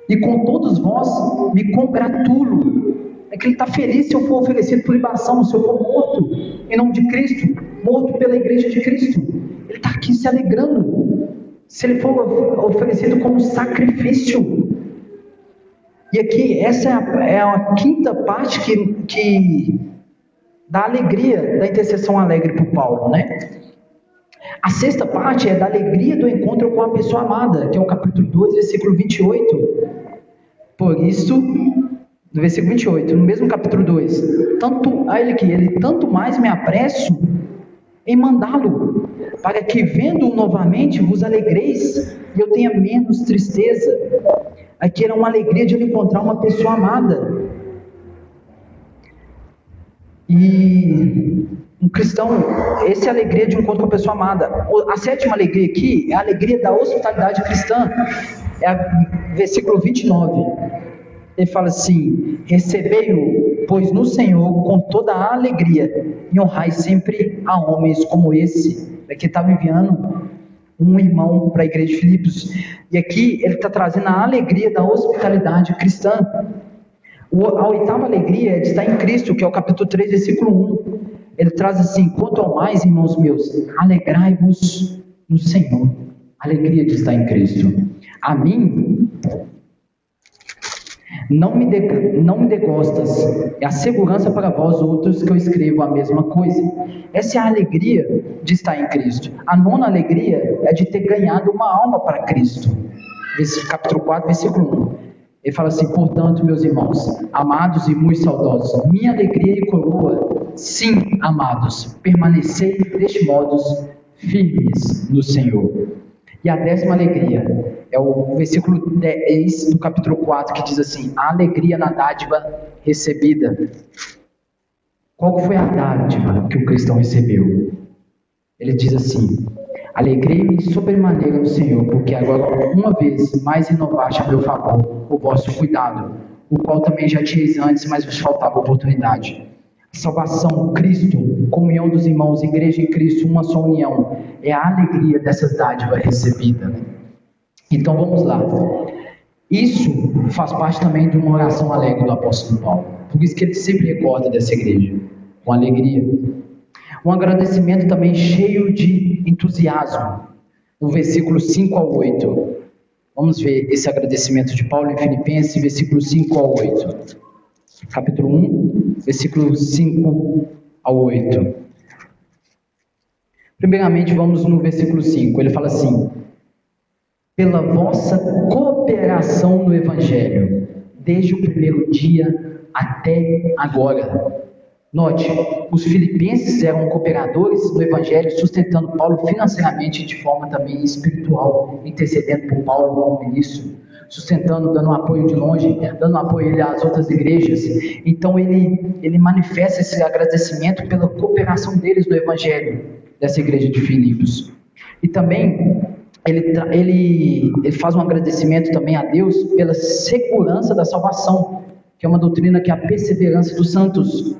e com todos vós me congratulo. É que ele está feliz se eu for oferecido por libação, se eu for morto em nome de Cristo, morto pela igreja de Cristo. Ele está aqui se alegrando, se ele for oferecido como sacrifício. E aqui, essa é a quinta parte que da alegria, da intercessão alegre por Paulo, né? A sexta parte é da alegria do encontro com a pessoa amada, que é o capítulo 2, versículo 28. Por isso, no versículo 28, no mesmo capítulo 2, ele tanto mais me apresso em mandá-lo, para que vendo-o novamente vos alegreis e eu tenha menos tristeza. Aqui era uma alegria de ele encontrar uma pessoa amada. E um cristão, essa é a alegria de um encontro com a pessoa amada. A sétima alegria aqui é a alegria da hospitalidade cristã. É o versículo 29. Ele fala assim: recebei-o, pois no Senhor, com toda a alegria, e honrai sempre a homens como esse. Aqui estava enviando um irmão para a igreja de Filipos. E aqui ele está trazendo a alegria da hospitalidade cristã. A oitava alegria é de estar em Cristo, que é o capítulo 3, versículo 1. Ele traz assim: quanto ao mais, irmãos meus, alegrai-vos no Senhor. Alegria de estar em Cristo. A mim, não me dê gostas, é a segurança para vós outros que eu escrevo a mesma coisa. Essa é a alegria de estar em Cristo. A nona alegria é de ter ganhado uma alma para Cristo. Capítulo 4, versículo 1. Ele fala assim: portanto, meus irmãos, amados e muito saudosos, minha alegria e coroa, sim, amados, permanecei deste modo firmes no Senhor. E a décima alegria é o versículo 10 do capítulo 4, que diz assim: a alegria na dádiva recebida. Qual foi a dádiva que o cristão recebeu? Ele diz assim: alegrei-me sobremaneira no Senhor, porque agora uma vez mais renovaste a meu favor o vosso cuidado, o qual também já tinhais antes, mas vos faltava oportunidade. Salvação, Cristo, comunhão dos irmãos, igreja em Cristo, uma só união, é a alegria dessas dádivas recebidas. Então vamos lá. Isso faz parte também de uma oração alegre do apóstolo Paulo. Por isso que ele sempre recorda dessa igreja, com alegria. Um agradecimento também cheio de entusiasmo, no versículo 5 ao 8. Vamos ver esse agradecimento de Paulo em Filipenses, versículo 5 ao 8. Capítulo 1, versículo 5 ao 8. Primeiramente, vamos no versículo 5. Ele fala assim: pela vossa cooperação no Evangelho, desde o primeiro dia até agora. Note, os filipenses eram cooperadores no Evangelho, sustentando Paulo financeiramente e de forma também espiritual, intercedendo por Paulo como ministro, sustentando, dando um apoio de longe, dando apoio às outras igrejas. Então ele manifesta esse agradecimento pela cooperação deles no Evangelho, dessa igreja de Filipos. E também ele faz um agradecimento também a Deus pela segurança da salvação, que é uma doutrina que é a perseverança dos santos.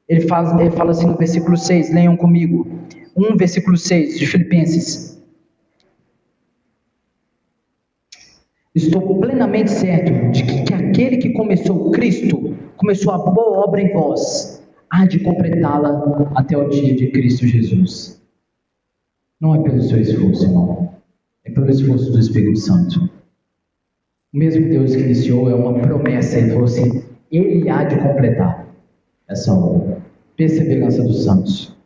Ele fala assim no versículo 6, leiam comigo, versículo 6 de Filipenses. Estou plenamente certo de que aquele que começou Cristo, começou a boa obra em vós, há de completá-la até o dia de Cristo Jesus. Não é pelo seu esforço, irmão, é pelo esforço do Espírito Santo. O mesmo Deus que iniciou é uma promessa, ele falou assim, ele há de completar essa obra. Perseverança dos santos.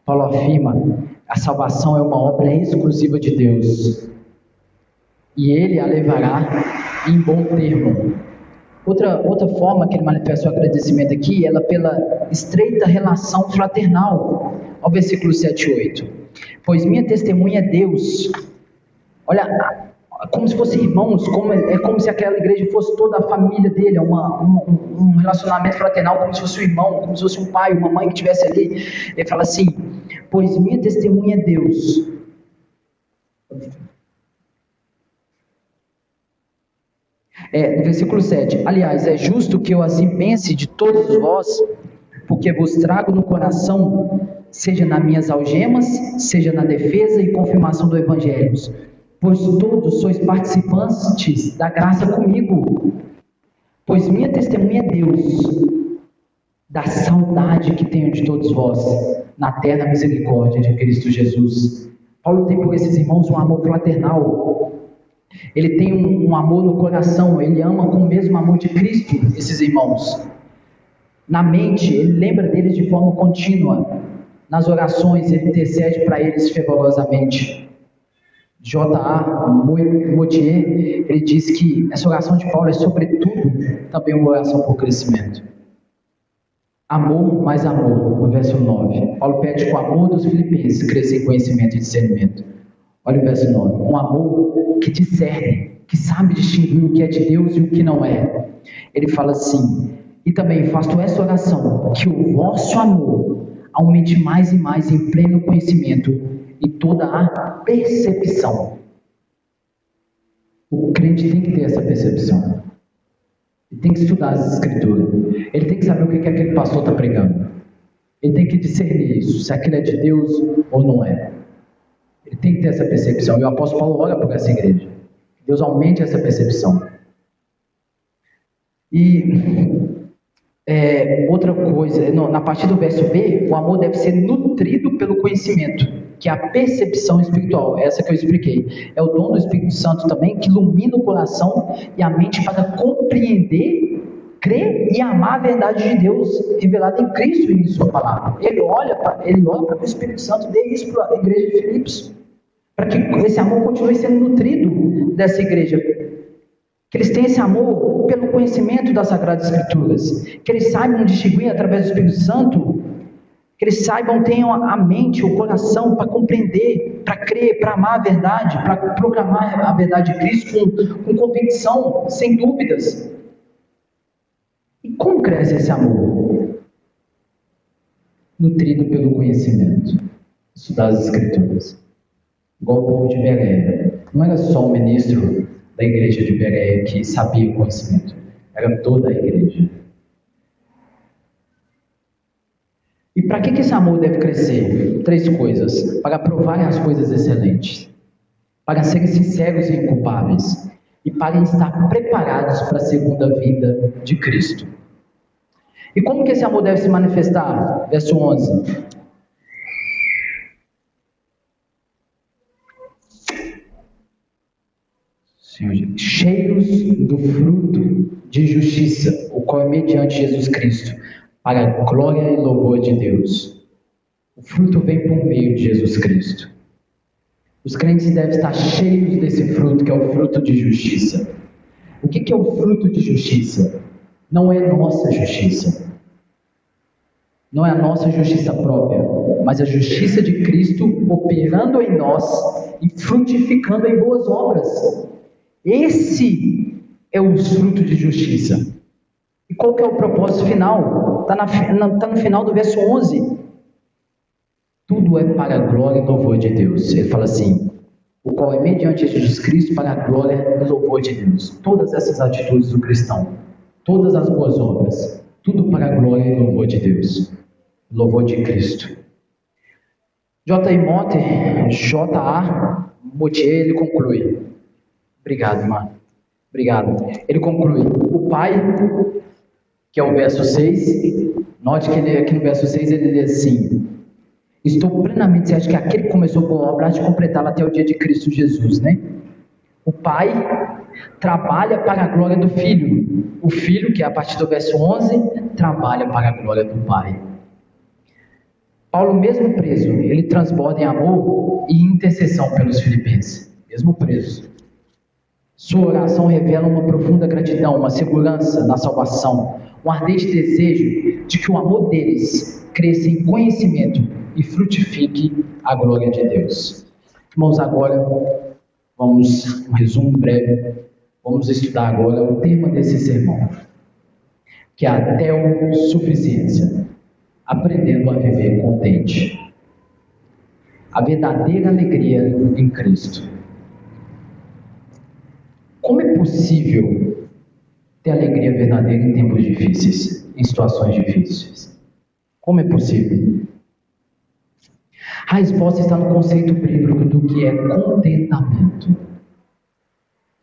Paulo afirma, a salvação é uma obra exclusiva de Deus, e ele a levará em bom termo. Outra forma que ele manifesta o agradecimento aqui, ela pela estreita relação fraternal, ao versículo 7 e 8. Pois minha testemunha é Deus. Olha, como se fossem irmãos, é como se aquela igreja fosse toda a família dele, um relacionamento fraternal, como se fosse um irmão, como se fosse um pai, uma mãe que estivesse ali. Ele fala assim, pois minha testemunha é Deus. No versículo 7, aliás, é justo que eu assim pense de todos vós, porque vos trago no coração, seja nas minhas algemas, seja na defesa e confirmação do Evangelho, pois todos sois participantes da graça comigo, pois minha testemunha é Deus, da saudade que tenho de todos vós, na terna misericórdia de Cristo Jesus. Paulo tem por esses irmãos um amor fraternal, ele tem um amor no coração, ele ama com o mesmo amor de Cristo, esses irmãos. Na mente, ele lembra deles de forma contínua, nas orações, ele intercede para eles fervorosamente. J.A. Moutier, ele diz que essa oração de Paulo é sobretudo também uma oração por crescimento. Amor mais amor, no verso 9. Paulo pede que o amor dos filipenses cresça em conhecimento e discernimento. Olha o verso 9. Um amor que discerne, que sabe distinguir o que é de Deus e o que não é. Ele fala assim, e também faço essa oração, que o vosso amor aumente mais e mais em pleno conhecimento e toda a percepção. O crente tem que ter essa percepção. Ele tem que estudar as escrituras. Ele tem que saber o que aquele pastor está pregando. Ele tem que discernir isso, se aquilo é de Deus ou não é. Ele tem que ter essa percepção. E o apóstolo Paulo ora por essa igreja. Deus aumente essa percepção. E outra coisa, a partir do verso B, o amor deve ser nutrido pelo conhecimento, que é a percepção espiritual, essa que eu expliquei. É o dom do Espírito Santo também, que ilumina o coração e a mente para compreender, crer e amar a verdade de Deus revelada em Cristo e em sua palavra. Ele olha para que o Espírito Santo dê isso para a igreja de Filipos, para que esse amor continue sendo nutrido dessa igreja, que eles tenham esse amor pelo conhecimento das Sagradas Escrituras, que eles saibam distinguir através do Espírito Santo, que eles saibam, tenham a mente, o coração para compreender, para crer, para amar a verdade, para proclamar a verdade de Cristo com convicção, sem dúvidas. E como cresce esse amor? Nutrido pelo conhecimento, estudar as Escrituras. Igual o povo de Bereia. Não era só um ministro da igreja de Bereia que sabia o conhecimento, era toda a igreja. E para que esse amor deve crescer? 3 coisas: para provarem as coisas excelentes, para serem sinceros e inculpáveis, e para estar preparados para a segunda vinda de Cristo. E como que esse amor deve se manifestar? Verso 11. Cheios do fruto de justiça, o qual é mediante Jesus Cristo, para a glória e louvor de Deus. O fruto vem por meio de Jesus Cristo. Os crentes devem estar cheios desse fruto, que é o fruto de justiça. O que é o fruto de justiça? Não é nossa justiça. Não é a nossa justiça própria, mas a justiça de Cristo operando em nós e frutificando em boas obras. Esse é o fruto de justiça. E qual que é o propósito final? Está no final do verso 11. Tudo é para a glória e louvor de Deus. Ele fala assim, o qual é mediante Jesus Cristo para a glória e louvor de Deus. Todas essas atitudes do cristão, todas as boas obras, tudo para a glória e louvor de Deus, louvor de Cristo. J.I. Moutier, ele conclui. Obrigado, irmã. Obrigado. Ele conclui. O Pai, que é o verso 6, note que ele, aqui no verso 6 ele diz assim: estou plenamente certo que aquele que começou com a obra há de completá-la até o dia de Cristo Jesus, né? O Pai trabalha para a glória do Filho. O Filho, que é a partir do verso 11, trabalha para a glória do Pai. Paulo, mesmo preso, ele transborda em amor e intercessão pelos filipenses, mesmo preso. Sua oração revela uma profunda gratidão, uma segurança na salvação, um ardente desejo de que o amor deles cresça em conhecimento e frutifique a glória de Deus. Irmãos, agora vamos, um resumo breve, vamos estudar agora o tema desse sermão, que é a teossuficiência, aprendendo a viver contente. A verdadeira alegria em Cristo. Como é possível ter alegria verdadeira em tempos difíceis, em situações difíceis? Como é possível? A resposta está no conceito bíblico do que é contentamento.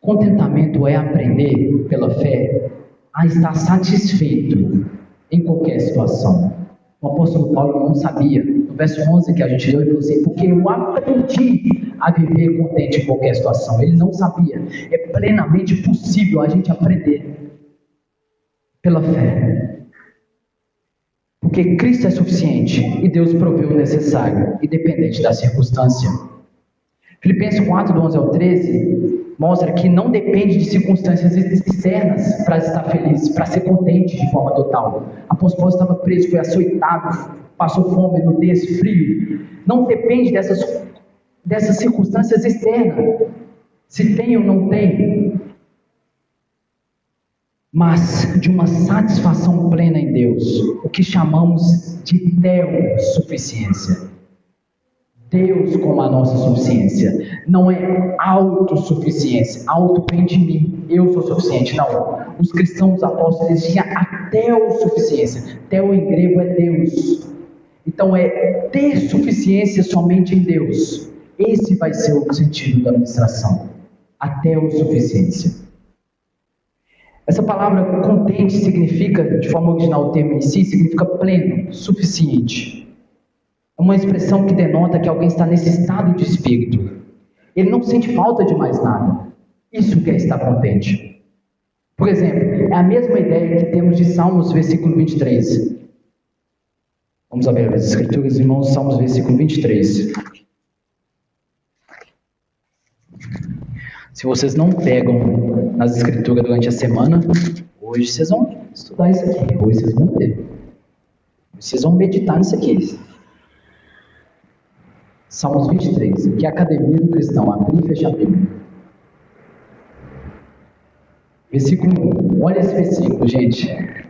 Contentamento é aprender, pela fé, a estar satisfeito em qualquer situação. O apóstolo Paulo não sabia. No verso 11 que a gente leu, ele falou assim: porque eu aprendi a viver contente em qualquer situação. Ele não sabia. É plenamente possível a gente aprender pela fé. Porque Cristo é suficiente e Deus proveu o necessário, independente da circunstância. Filipenses 4, do 11 ao 13, mostra que não depende de circunstâncias externas para estar feliz, para ser contente de forma total. O apóstolo Paulo estava preso, foi açoitado, passou fome, nudez, frio. Não depende dessas circunstâncias externas, se tem ou não tem, mas de uma satisfação plena em Deus, o que chamamos de teossuficiência. Deus como a nossa suficiência, não é autossuficiência, auto vem de mim, eu sou suficiente, não. Os cristãos, os apóstolos, eles tinham a teossuficiência. Teo em grego é Deus, então é ter suficiência somente em Deus. Esse vai ser o sentido da ministração, a teossuficiência. Essa palavra contente significa, de forma original o termo em si, significa pleno, suficiente. É uma expressão que denota que alguém está nesse estado de espírito. Ele não sente falta de mais nada. Isso que é estar contente. Por exemplo, é a mesma ideia que temos de Salmos, versículo 23. Vamos abrir as escrituras, irmãos, Salmos, versículo 23. Se vocês não pegam nas escrituras durante a semana, hoje vocês vão estudar isso aqui. Hoje vocês vão ler. Vocês vão meditar nisso aqui. Salmos 23, que é a academia do cristão, abrir e fechar a Bíblia. Versículo 1, olha esse versículo, gente.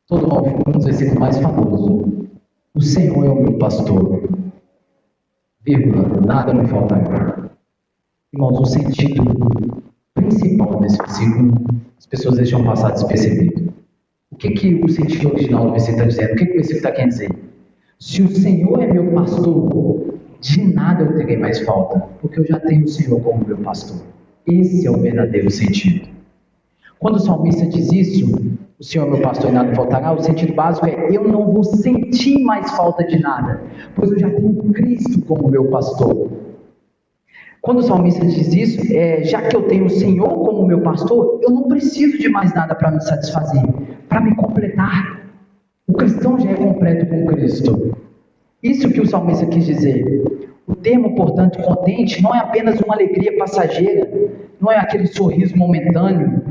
Todo mundo, um dos versículos mais famosos. O Senhor é o meu pastor, vírgula, nada me faltará. Irmãos, o sentido principal desse versículo, as pessoas deixam passar despercebido. O que o sentido original do versículo está dizendo? O que o versículo está querendo dizer? Se o Senhor é meu pastor, de nada eu terei mais falta, porque eu já tenho o Senhor como meu pastor. Esse é o verdadeiro sentido. Quando o salmista diz isso, o Senhor é meu pastor e nada me faltará, o sentido básico é: eu não vou sentir mais falta de nada, pois eu já tenho Cristo como meu pastor. Quando o salmista diz isso, já que eu tenho o Senhor como meu pastor, eu não preciso de mais nada para me satisfazer, para me completar. O cristão já é completo com Cristo. Isso que o salmista quis dizer. O termo, portanto, contente, não é apenas uma alegria passageira, não é aquele sorriso momentâneo,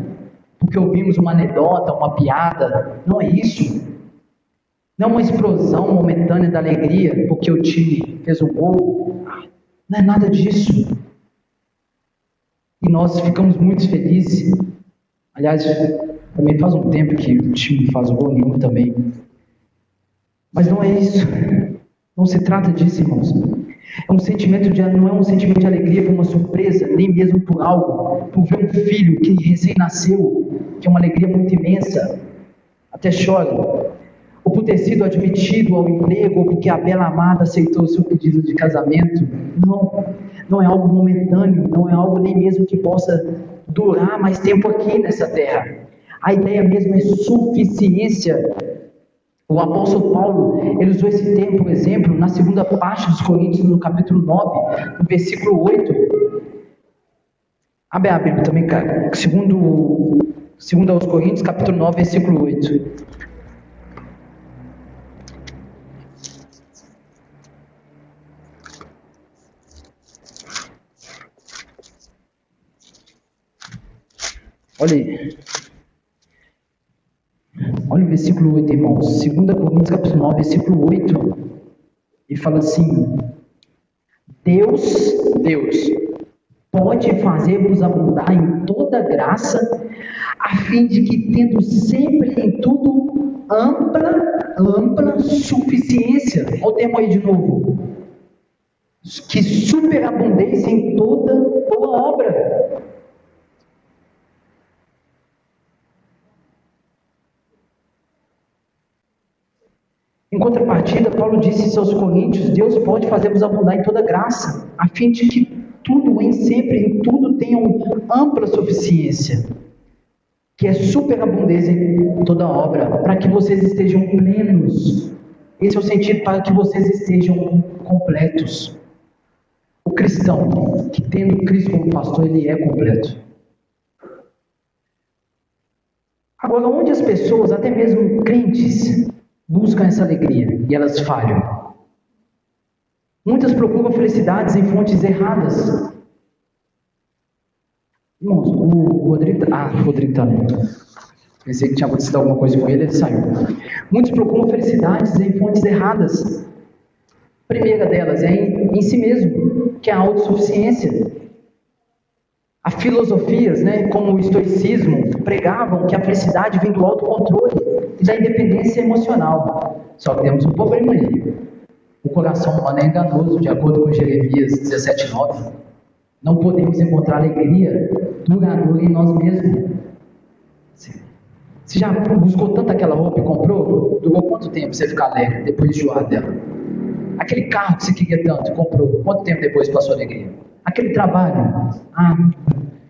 porque ouvimos uma anedota, uma piada, não é isso. Não é uma explosão momentânea da alegria, porque o time fez um gol. Não é nada disso. E nós ficamos muito felizes. Aliás, também faz um tempo que o time faz um gol nenhum também. Mas não é isso. Não se trata disso, irmãos. Não é um sentimento de alegria por uma surpresa, nem mesmo por algo, por ver um filho que recém-nasceu, que é uma alegria muito imensa, até chora. Ou por ter sido admitido ao emprego, ou porque a bela amada aceitou o seu pedido de casamento. Não é algo momentâneo, não é algo nem mesmo que possa durar mais tempo aqui nessa terra. A ideia mesmo é suficiência. O apóstolo Paulo, ele usou esse termo, por exemplo, na segunda parte dos Coríntios, no capítulo 9, no versículo 8. Abre a Bíblia também, cara. Segundo aos Coríntios, capítulo 9, versículo 8. Olha aí. Olha o versículo 8, irmãos. 2 Coríntios, capítulo 9, versículo 8. E fala assim: Deus pode fazer-vos abundar em toda graça, a fim de que, tendo sempre em tudo ampla suficiência. Olha o termo aí de novo. Que superabundeis em toda boa obra. Em contrapartida, Paulo disse aos Coríntios: Deus pode fazer-vos abundar em toda graça, a fim de que tudo, em tudo tenham ampla suficiência, que é superabundância em toda obra, para que vocês estejam plenos. Esse é o sentido, para que vocês estejam completos. O cristão, que tendo Cristo como pastor, ele é completo. Agora, onde as pessoas, até mesmo crentes, buscam essa alegria e elas falham. Muitas procuram felicidades em fontes erradas. Irmãos, o Rodrigo está ali. Pensei que tinha acontecido alguma coisa com ele saiu. Muitos procuram felicidades em fontes erradas. A primeira delas é em si mesmo, que é a autossuficiência. As filosofias, como o estoicismo, pregavam que a felicidade vem do autocontrole e da independência emocional. Só que temos um problema aí. O coração humano é enganoso, de acordo com Jeremias 17:9. Não podemos encontrar alegria duradoura em nós mesmos. Você já buscou tanto aquela roupa e comprou? Durou quanto tempo você ficar alegre depois de enjoar dela? Aquele carro que você queria tanto, comprou, quanto tempo depois passou alegria? Aquele trabalho,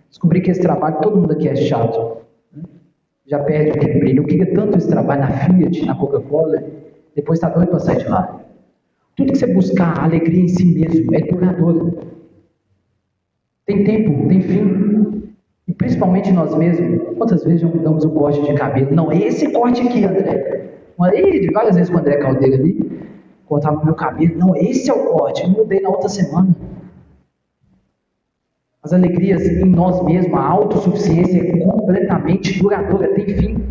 descobri que esse trabalho, todo mundo aqui é chato, já perde aquele brilho. Eu queria tanto esse trabalho na Fiat, na Coca-Cola, depois está doido para sair de lá. Tudo que você buscar alegria em si mesmo é duradouro. Tem tempo, tem fim. E principalmente nós mesmos, quantas vezes já mudamos o corte de cabelo? Não, esse corte aqui, André. Várias vezes com o André Caldeira ali, cortava meu cabelo. Não, esse é o corte, eu mudei na outra semana. As alegrias em nós mesmos, a autossuficiência é completamente duradoura, tem fim.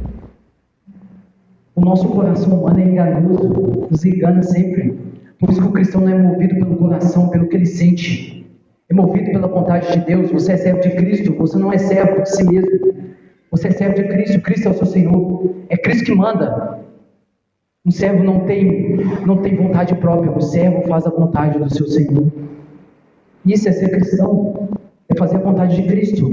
O nosso coração humano é enganoso, nos engana sempre. Por isso que o cristão não é movido pelo coração, pelo que ele sente. É movido pela vontade de Deus. Você é servo de Cristo, você não é servo de si mesmo. Você é servo de Cristo, Cristo é o seu Senhor. É Cristo que manda. Um servo não tem vontade própria, o servo faz a vontade do seu Senhor. Isso é ser cristão. É fazer a vontade de Cristo.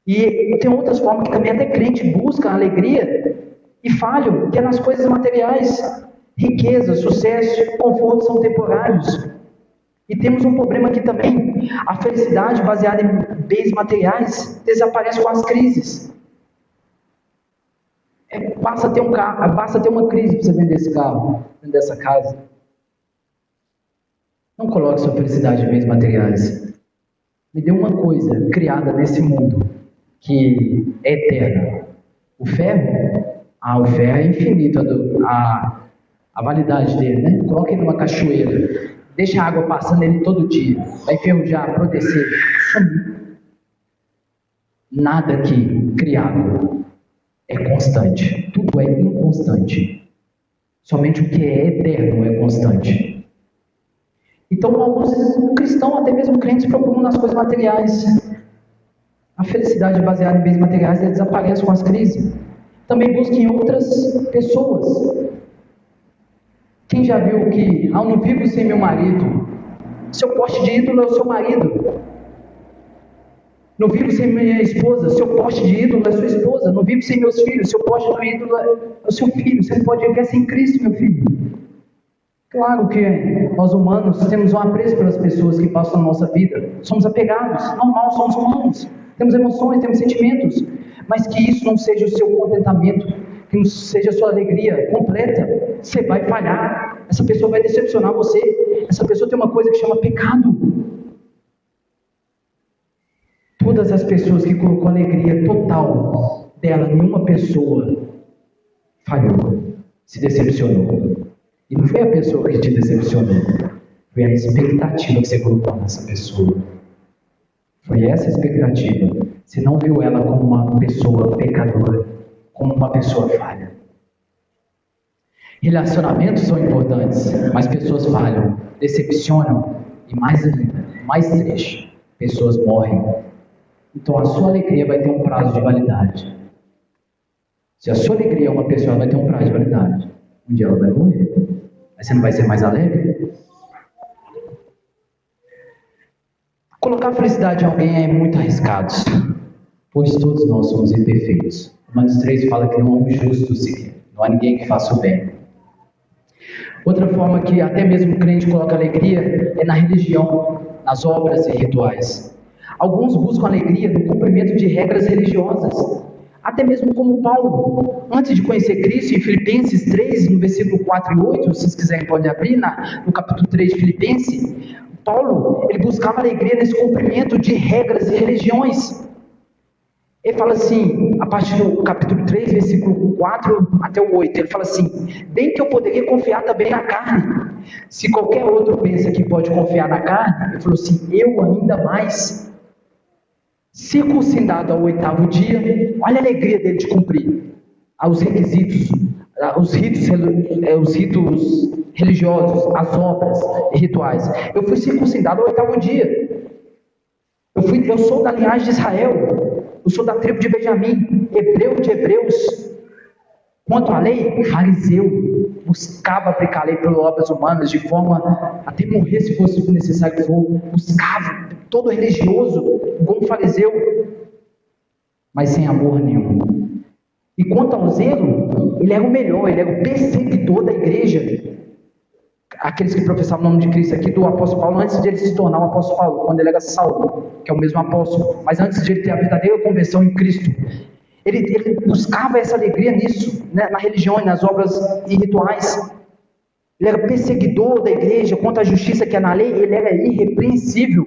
E tem outras formas que também até crente busca a alegria e falham, que é nas coisas materiais. Riqueza, sucesso, conforto são temporários. E temos um problema aqui também. A felicidade baseada em bens materiais desaparece com as crises. Basta ter um carro, basta ter uma crise para você vender esse carro, vender essa casa. Não coloque sua felicidade em bens materiais. Me dê uma coisa criada nesse mundo que é eterna. O ferro? O ferro é infinito, a validade dele, Coloque ele numa cachoeira, deixa a água passando nele todo dia, vai enferrujar, apodrecer, sumir. Nada aqui criado é constante, tudo é inconstante. Somente o que é eterno é constante. Então, alguns cristãos, até mesmo crentes, procuram nas coisas materiais. A felicidade baseada em bens materiais desaparece com as crises. Também busquem outras pessoas. Quem já viu que, eu não vivo sem meu marido? Seu poste de ídolo é o seu marido. Não vivo sem minha esposa, seu poste de ídolo é sua esposa. Não vivo sem meus filhos, seu poste de ídolo é o seu filho. Você não pode viver sem Cristo, meu filho. Claro que nós humanos temos um apreço pelas pessoas que passam na nossa vida. Somos apegados, normal, somos humanos. Temos emoções, temos sentimentos. Mas que isso não seja o seu contentamento, que não seja a sua alegria completa. Você vai falhar, essa pessoa vai decepcionar você. Essa pessoa tem uma coisa que chama pecado. Todas as pessoas que colocou a alegria total dela em uma pessoa falhou, se decepcionou. E não foi a pessoa que te decepcionou, foi a expectativa que você colocou nessa pessoa. Foi essa expectativa. Você não viu ela como uma pessoa pecadora, como uma pessoa falha. Relacionamentos são importantes, mas pessoas falham, decepcionam e mais ainda, mais triste, pessoas morrem. Então a sua alegria vai ter um prazo de validade. Se a sua alegria é uma pessoa, ela vai ter um prazo de validade. Um dia ela vai morrer. Aí você não vai ser mais alegre? Colocar felicidade em alguém é muito arriscado, pois todos nós somos imperfeitos. Romanos 3 fala que não há um justo sequer, não há ninguém que faça o bem. Outra forma que até mesmo o crente coloca alegria é na religião, nas obras e rituais. Alguns buscam alegria no cumprimento de regras religiosas, até mesmo como Paulo. Antes de conhecer Cristo, em Filipenses 3, no versículo 4 e 8, se vocês quiserem podem abrir, no capítulo 3 de Filipenses, Paulo, ele buscava alegria nesse cumprimento de regras e religiões. Ele fala assim, a partir do capítulo 3, versículo 4 até o 8, ele fala assim: bem que eu poderia confiar também na carne. Se qualquer outro pensa que pode confiar na carne, ele falou assim, eu ainda mais. Circuncidado ao 8º dia, olha a alegria dele de cumprir os requisitos, os ritos religiosos, as obras e rituais. Eu fui circuncidado ao 8º dia. Eu sou da linhagem de Israel. Eu sou da tribo de Benjamim, hebreu de hebreus. Quanto à lei, fariseu, buscava aplicar a lei pelas obras humanas, de forma até morrer se fosse necessário for, buscava, todo religioso, como fariseu, mas sem amor nenhum. E quanto ao zelo, ele era o melhor, ele era o perseguidor da igreja. Aqueles que professavam o nome de Cristo aqui, do apóstolo Paulo, antes de ele se tornar o apóstolo Paulo, quando ele era Saulo, que é o mesmo apóstolo, mas antes de ele ter a verdadeira conversão em Cristo, ele buscava essa alegria nisso, né, na religião, nas obras e rituais. Ele era perseguidor da igreja, contra a justiça que é na lei, ele era irrepreensível.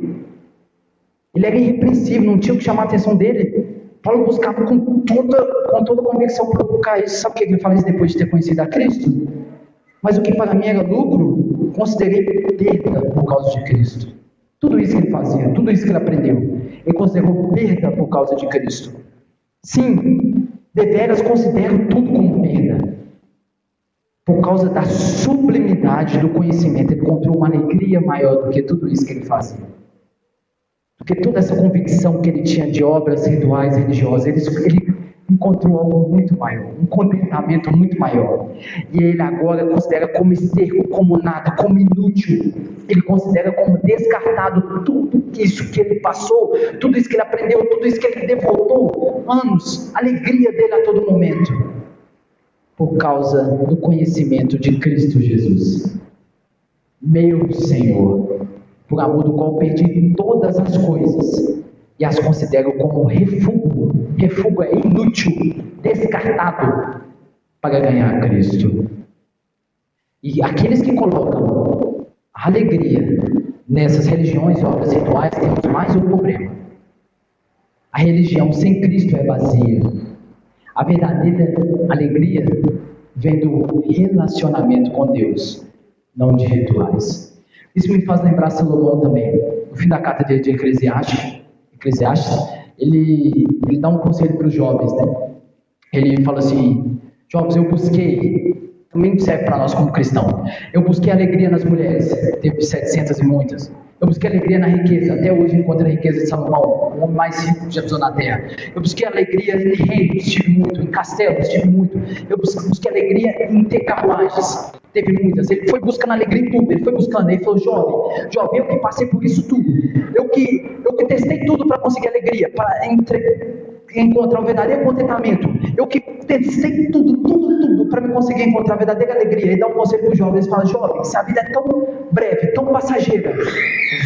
Ele era irrepreensível, não tinha o que chamar a atenção dele. Paulo buscava com toda convicção provocar isso. Sabe por que ele fala isso depois de ter conhecido a Cristo? Mas o que para mim era lucro, considerei perda por causa de Cristo. Tudo isso que ele fazia, tudo isso que ele aprendeu, ele considerou perda por causa de Cristo. Sim, deveras considero tudo como perda. Por causa da sublimidade do conhecimento, ele encontrou uma alegria maior do que tudo isso que ele fazia. Do que toda essa convicção que ele tinha de obras rituais religiosas, ele encontrou algo muito maior, um contentamento muito maior. E ele agora considera como esterco, como nada, como inútil. Ele considera como descartado tudo isso que ele passou, tudo isso que ele aprendeu, tudo isso que ele devotou anos, a alegria dele a todo momento, por causa do conhecimento de Cristo Jesus. Meu Senhor, por amor do qual perdi todas as coisas e as considero como refúgio. Refúgio é inútil, descartado, para ganhar Cristo. E aqueles que colocam a alegria nessas religiões e obras rituais, temos mais um problema. A religião sem Cristo é vazia. A verdadeira alegria vem do relacionamento com Deus, não de rituais. Isso me faz lembrar Salomão também. No fim da carta de Eclesiastes, ele dá um conselho para os jovens, né? Ele fala assim: jovens, eu busquei, também serve para nós como cristãos, eu busquei alegria nas mulheres, teve 700 e muitas. Eu busquei alegria na riqueza, até hoje encontro a riqueza de Salomão, o homem mais rico que já pisou na terra. Eu busquei alegria em reinos, tive muito, em castelos, tive muito. Eu busquei alegria em ter carruagens, Teve muitas. Ele foi buscando alegria em tudo. Ele foi buscando. Ele falou: jovem, eu que passei por isso tudo. Eu que testei tudo para conseguir alegria, para encontrar o verdadeiro contentamento. Eu que testei tudo para me conseguir encontrar a verdadeira alegria. E dá um conselho para os jovens. Ele fala: jovem, se a vida é tão breve, tão passageira,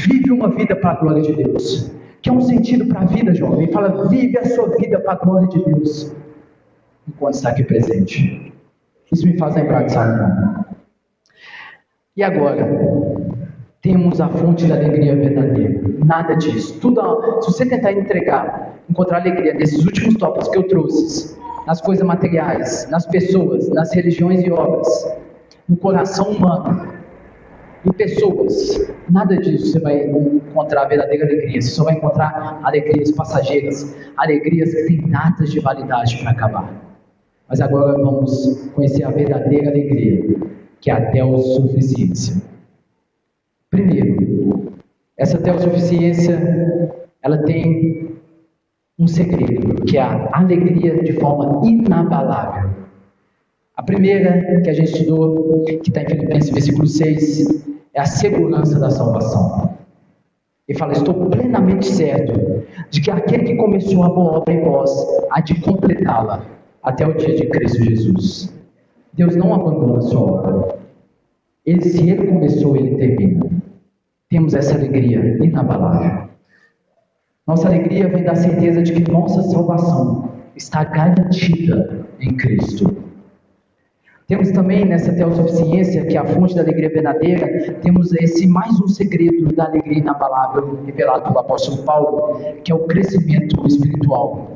vive uma vida para a glória de Deus. Que é um sentido para a vida, jovem. Ele fala: vive a sua vida para a glória de Deus, enquanto está aqui presente. Isso me faz lembrar de Salomão. E agora, temos a fonte da alegria verdadeira. Nada disso. Se você tentar encontrar alegria nesses últimos tópicos que eu trouxe, nas coisas materiais, nas pessoas, nas religiões e obras, no coração humano, em pessoas, nada disso você vai encontrar a verdadeira alegria. Você só vai encontrar alegrias passageiras, alegrias que têm datas de validade para acabar. Mas agora vamos conhecer a verdadeira alegria, que é a teossuficiência. Primeiro, essa teossuficiência, ela tem um segredo, que é a alegria de forma inabalável. A primeira que a gente estudou, que está em Filipenses, versículo 6, é a segurança da salvação. Ele fala: estou plenamente certo de que aquele que começou a boa obra em vós há de completá-la até o dia de Cristo Jesus. Deus não abandona a sua obra. Se Ele começou, Ele termina. Temos essa alegria inabalável. Nossa alegria vem da certeza de que nossa salvação está garantida em Cristo. Temos também nessa teossuficiência, que é a fonte da alegria verdadeira, temos mais um segredo da alegria inabalável revelado pelo apóstolo Paulo, que é o crescimento espiritual.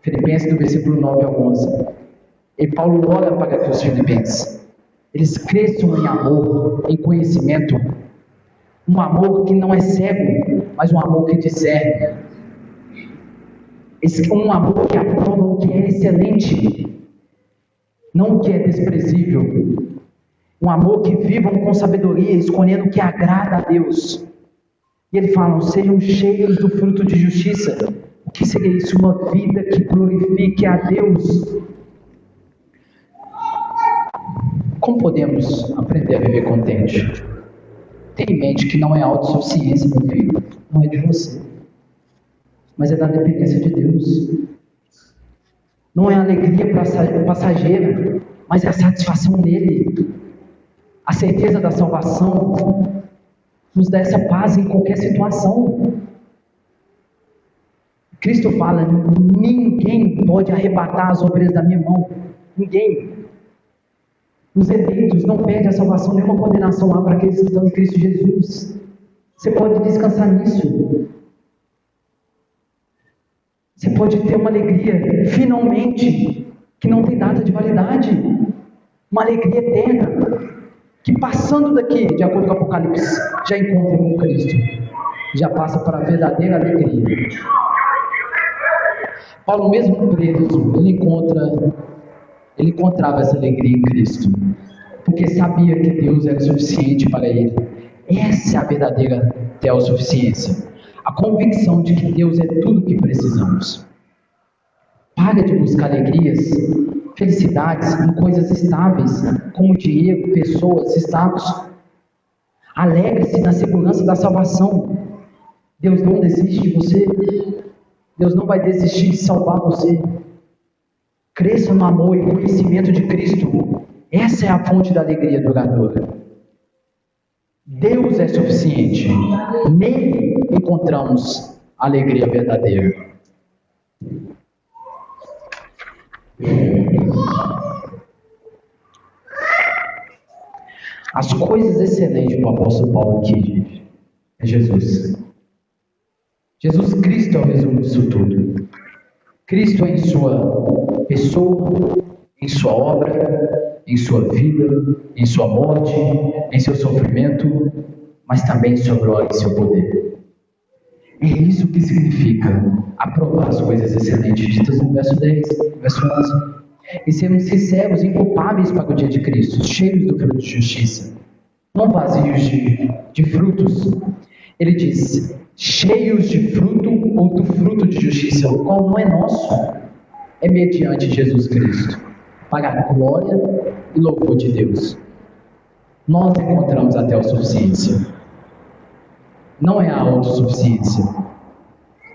Filipenses, do versículo 9 ao 11. E Paulo ora para que os filipenses, eles cresçam em amor, em conhecimento, um amor que não é cego, mas um amor que discerne, um amor que aprova o que é excelente, não o que é desprezível, um amor que vivam com sabedoria, escolhendo o que agrada a Deus. E ele fala: sejam cheios do fruto de justiça. O que seria isso? Uma vida que glorifique a Deus. Como podemos aprender a viver contente? Tenha em mente que não é autossuficiência, meu filho. Não é de você. Mas é da dependência de Deus. Não é alegria passageira, mas é a satisfação nele. A certeza da salvação nos dá essa paz em qualquer situação. Cristo fala: ninguém pode arrebatar as ovelhas da minha mão. Ninguém. Os eleitos não perdem a salvação, nenhuma condenação há para aqueles que estão em Cristo Jesus. Você pode descansar nisso. Você pode ter uma alegria, finalmente, que não tem data de validade. Uma alegria eterna, que passando daqui, de acordo com o Apocalipse, já encontra com Cristo. Já passa para a verdadeira alegria. Paulo, mesmo preso, ele encontrava essa alegria em Cristo, porque sabia que Deus era suficiente para ele. Essa é a verdadeira teossuficiência, a convicção de que Deus é tudo o que precisamos. Pare de buscar alegrias, felicidades em coisas estáveis, como dinheiro, pessoas, status. Alegre-se na segurança da salvação. Deus não desiste de você. Deus não vai desistir de salvar você. Cresça no amor e conhecimento de Cristo. Essa é a fonte da alegria duradoura. Deus é suficiente. Nele encontramos a alegria verdadeira. As coisas excelentes para o apóstolo Paulo aqui, gente, é Jesus. Jesus Cristo é o resumo disso tudo. Cristo é em sua pessoa, em sua obra, em sua vida, em sua morte, em seu sofrimento, mas também em sua glória e seu poder. É isso que significa aprovar as coisas excelentes ditas no verso 10, verso 11. E sermos sinceros, inculpáveis para o dia de Cristo, cheios do fruto de justiça, não vazios de frutos. Ele diz: cheios de fruto ou do fruto de justiça, o qual não é nosso, é mediante Jesus Cristo, para a glória e louvor de Deus. nós encontramos a teossuficiência. Não é a autossuficiência.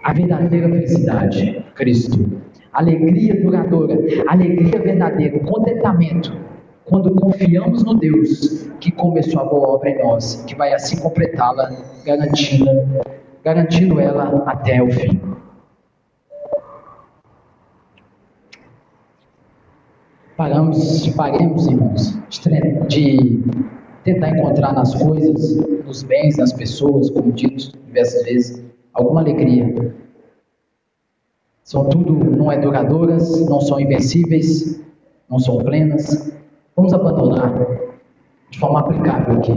A verdadeira felicidade, Cristo. Alegria duradoura, alegria verdadeira, contentamento, quando confiamos no Deus que começou a boa obra em nós, que vai assim completá-la, garantindo ela até o fim. Paremos, irmãos, de tentar encontrar nas coisas, nos bens, nas pessoas, como dito diversas vezes, alguma alegria. São tudo, não é duradouras, não são invencíveis, não são plenas. Vamos abandonar de forma aplicável aqui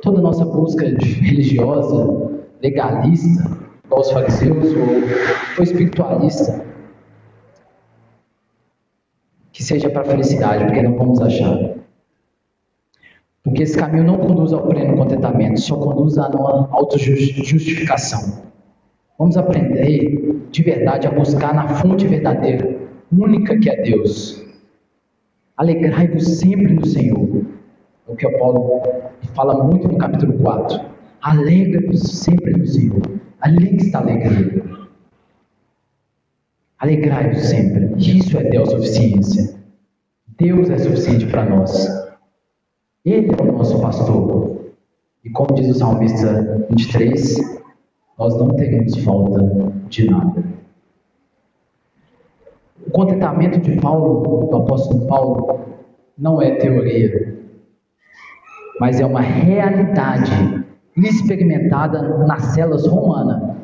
toda a nossa busca religiosa, legalista, igual os fariseus, ou espiritualista, que seja para a felicidade, porque não vamos achar. Porque esse caminho não conduz ao pleno contentamento, só conduz a uma autojustificação. Vamos aprender de verdade a buscar na fonte verdadeira, única que é Deus. Alegrai-vos sempre no Senhor. É o que o Paulo fala muito no capítulo 4. Alegra-vos sempre no Senhor. Ali que está a alegria. Alegrai-vos sempre. Isso é teossuficiência. Deus é suficiente para nós. Ele é o nosso pastor. E como diz o Salmista 23, nós não teremos falta de nada. O contentamento de Paulo, do apóstolo Paulo, não é teoria, mas é uma realidade experimentada nas celas romanas.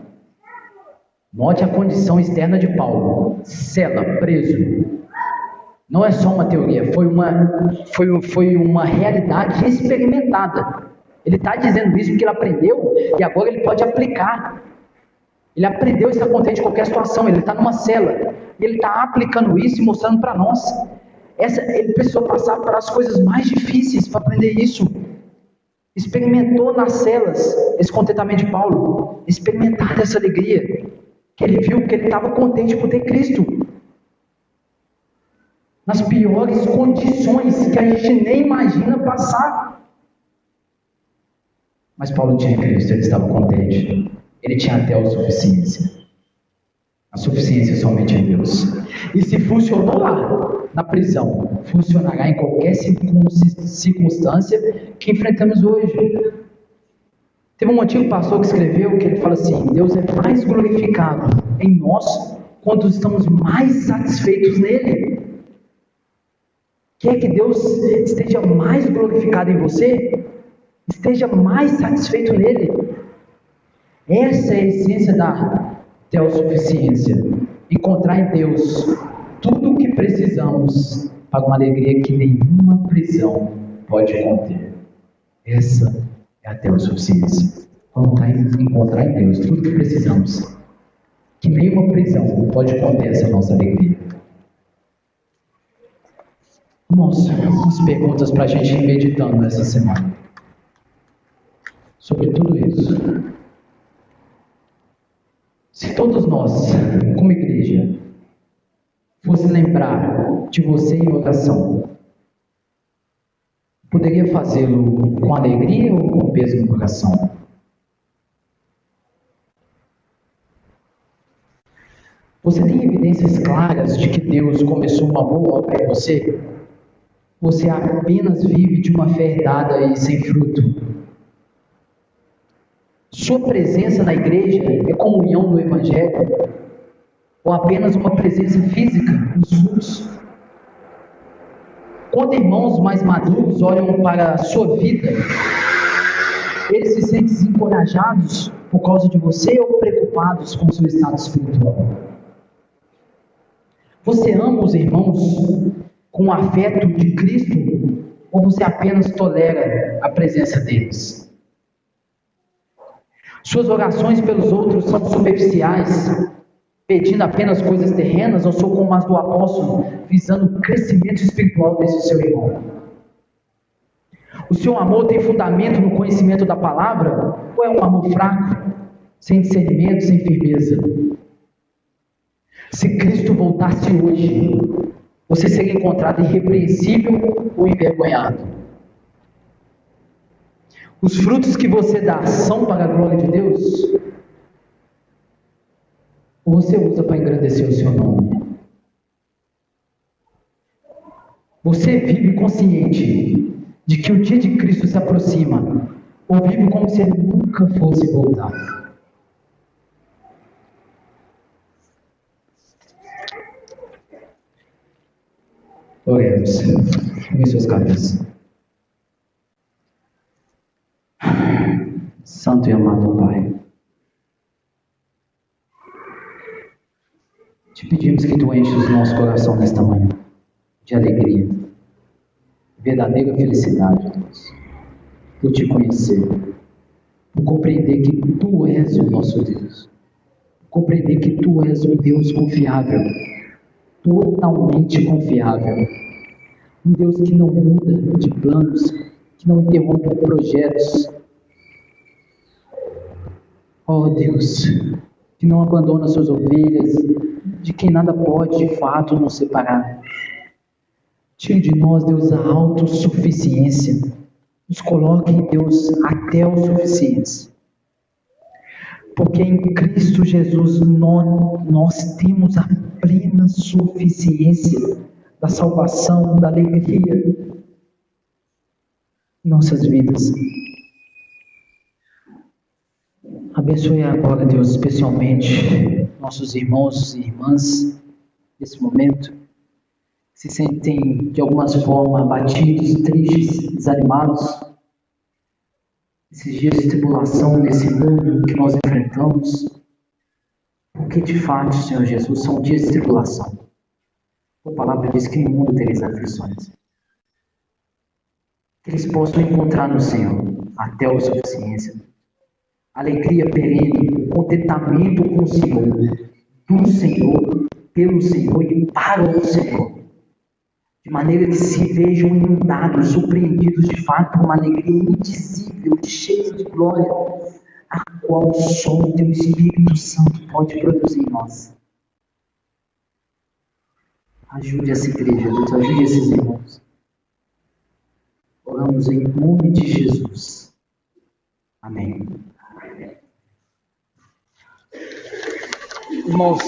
Note a condição externa de Paulo: cela, preso. Não é só uma teoria, foi uma realidade experimentada. Ele está dizendo isso porque ele aprendeu e agora ele pode aplicar. Ele aprendeu a estar contente em qualquer situação. Ele está numa cela e ele está aplicando isso e mostrando para nós. Ele precisou passar para as coisas mais difíceis para aprender isso. Experimentou nas celas esse contentamento de Paulo, experimentar essa alegria que ele viu, que ele estava contente por ter Cristo. Nas piores condições que a gente nem imagina passar. Mas Paulo tinha Cristo, ele estava contente. Ele tinha até a suficiência. A suficiência somente em Deus. E se funcionou lá, na prisão, funcionará em qualquer circunstância que enfrentamos hoje. Teve um antigo pastor que escreveu que ele fala assim: Deus é mais glorificado em nós quando estamos mais satisfeitos nele. Quer que Deus esteja mais glorificado em você? Esteja mais satisfeito nele. Essa é a essência da teossuficiência. Encontrar em Deus tudo o que precisamos para uma alegria que nenhuma prisão pode conter. Essa é a teossuficiência. Encontrar em Deus tudo o que precisamos, que nenhuma prisão pode conter essa nossa alegria. Irmãos, algumas perguntas para a gente ir meditando nessa semana sobre tudo isso. Se todos nós, como igreja, fosse lembrar de você em oração, poderia fazê-lo com alegria ou com peso no coração? Você tem evidências claras de que Deus começou uma boa obra em você? Você apenas vive de uma fé herdada e sem fruto? Sua presença na igreja é comunhão no Evangelho? Ou apenas uma presença física nos cultos? Quando irmãos mais maduros olham para a sua vida, eles se sentem desencorajados por causa de você ou preocupados com o seu estado espiritual? Você ama os irmãos com o afeto de Cristo ou você apenas tolera a presença deles? Suas orações pelos outros são superficiais, pedindo apenas coisas terrenas, ou são como as do apóstolo, visando o crescimento espiritual desse seu irmão? O seu amor tem fundamento no conhecimento da palavra, ou é um amor fraco, sem discernimento, sem firmeza? Se Cristo voltasse hoje, você seria encontrado irrepreensível ou envergonhado? Os frutos que você dá são para a glória de Deus? Ou você usa para engrandecer o seu nome? Você vive consciente de que o dia de Cristo se aproxima? Ou vive como se ele nunca fosse voltar? Oremos. Em suas cabeças. Santo e amado Pai, te pedimos que tu enches o nosso coração nesta manhã de alegria, verdadeira felicidade, Deus, por te conhecer, por compreender que tu és o nosso Deus, por compreender que tu és um Deus confiável, totalmente confiável, um Deus que não muda de planos, que não interrompe projetos. Oh Deus, que não abandona suas ovelhas, de quem nada pode de fato nos separar. Tire de nós, Deus, a autossuficiência. Nos coloque, Deus, até o suficiente. Porque em Cristo Jesus nós temos a plena suficiência da salvação, da alegria em nossas vidas. Abençoe agora, Deus, especialmente nossos irmãos e irmãs nesse momento, que se sentem de alguma forma abatidos, tristes, desanimados. Esses dias de tribulação nesse mundo que nós enfrentamos, porque de fato, Senhor Jesus, são dias de tribulação. A palavra diz que no mundo tereis aflições. Que eles possam encontrar no Senhor até a suficiência, alegria perene, contentamento com o Senhor, do Senhor, pelo Senhor e para o Senhor. De maneira que se vejam inundados, surpreendidos de fato por uma alegria indizível, cheia de glória, a qual só o Teu Espírito Santo pode produzir em nós. Ajude essa igreja, Deus, ajude esses irmãos. Oramos em nome de Jesus. Amém. Irmãos,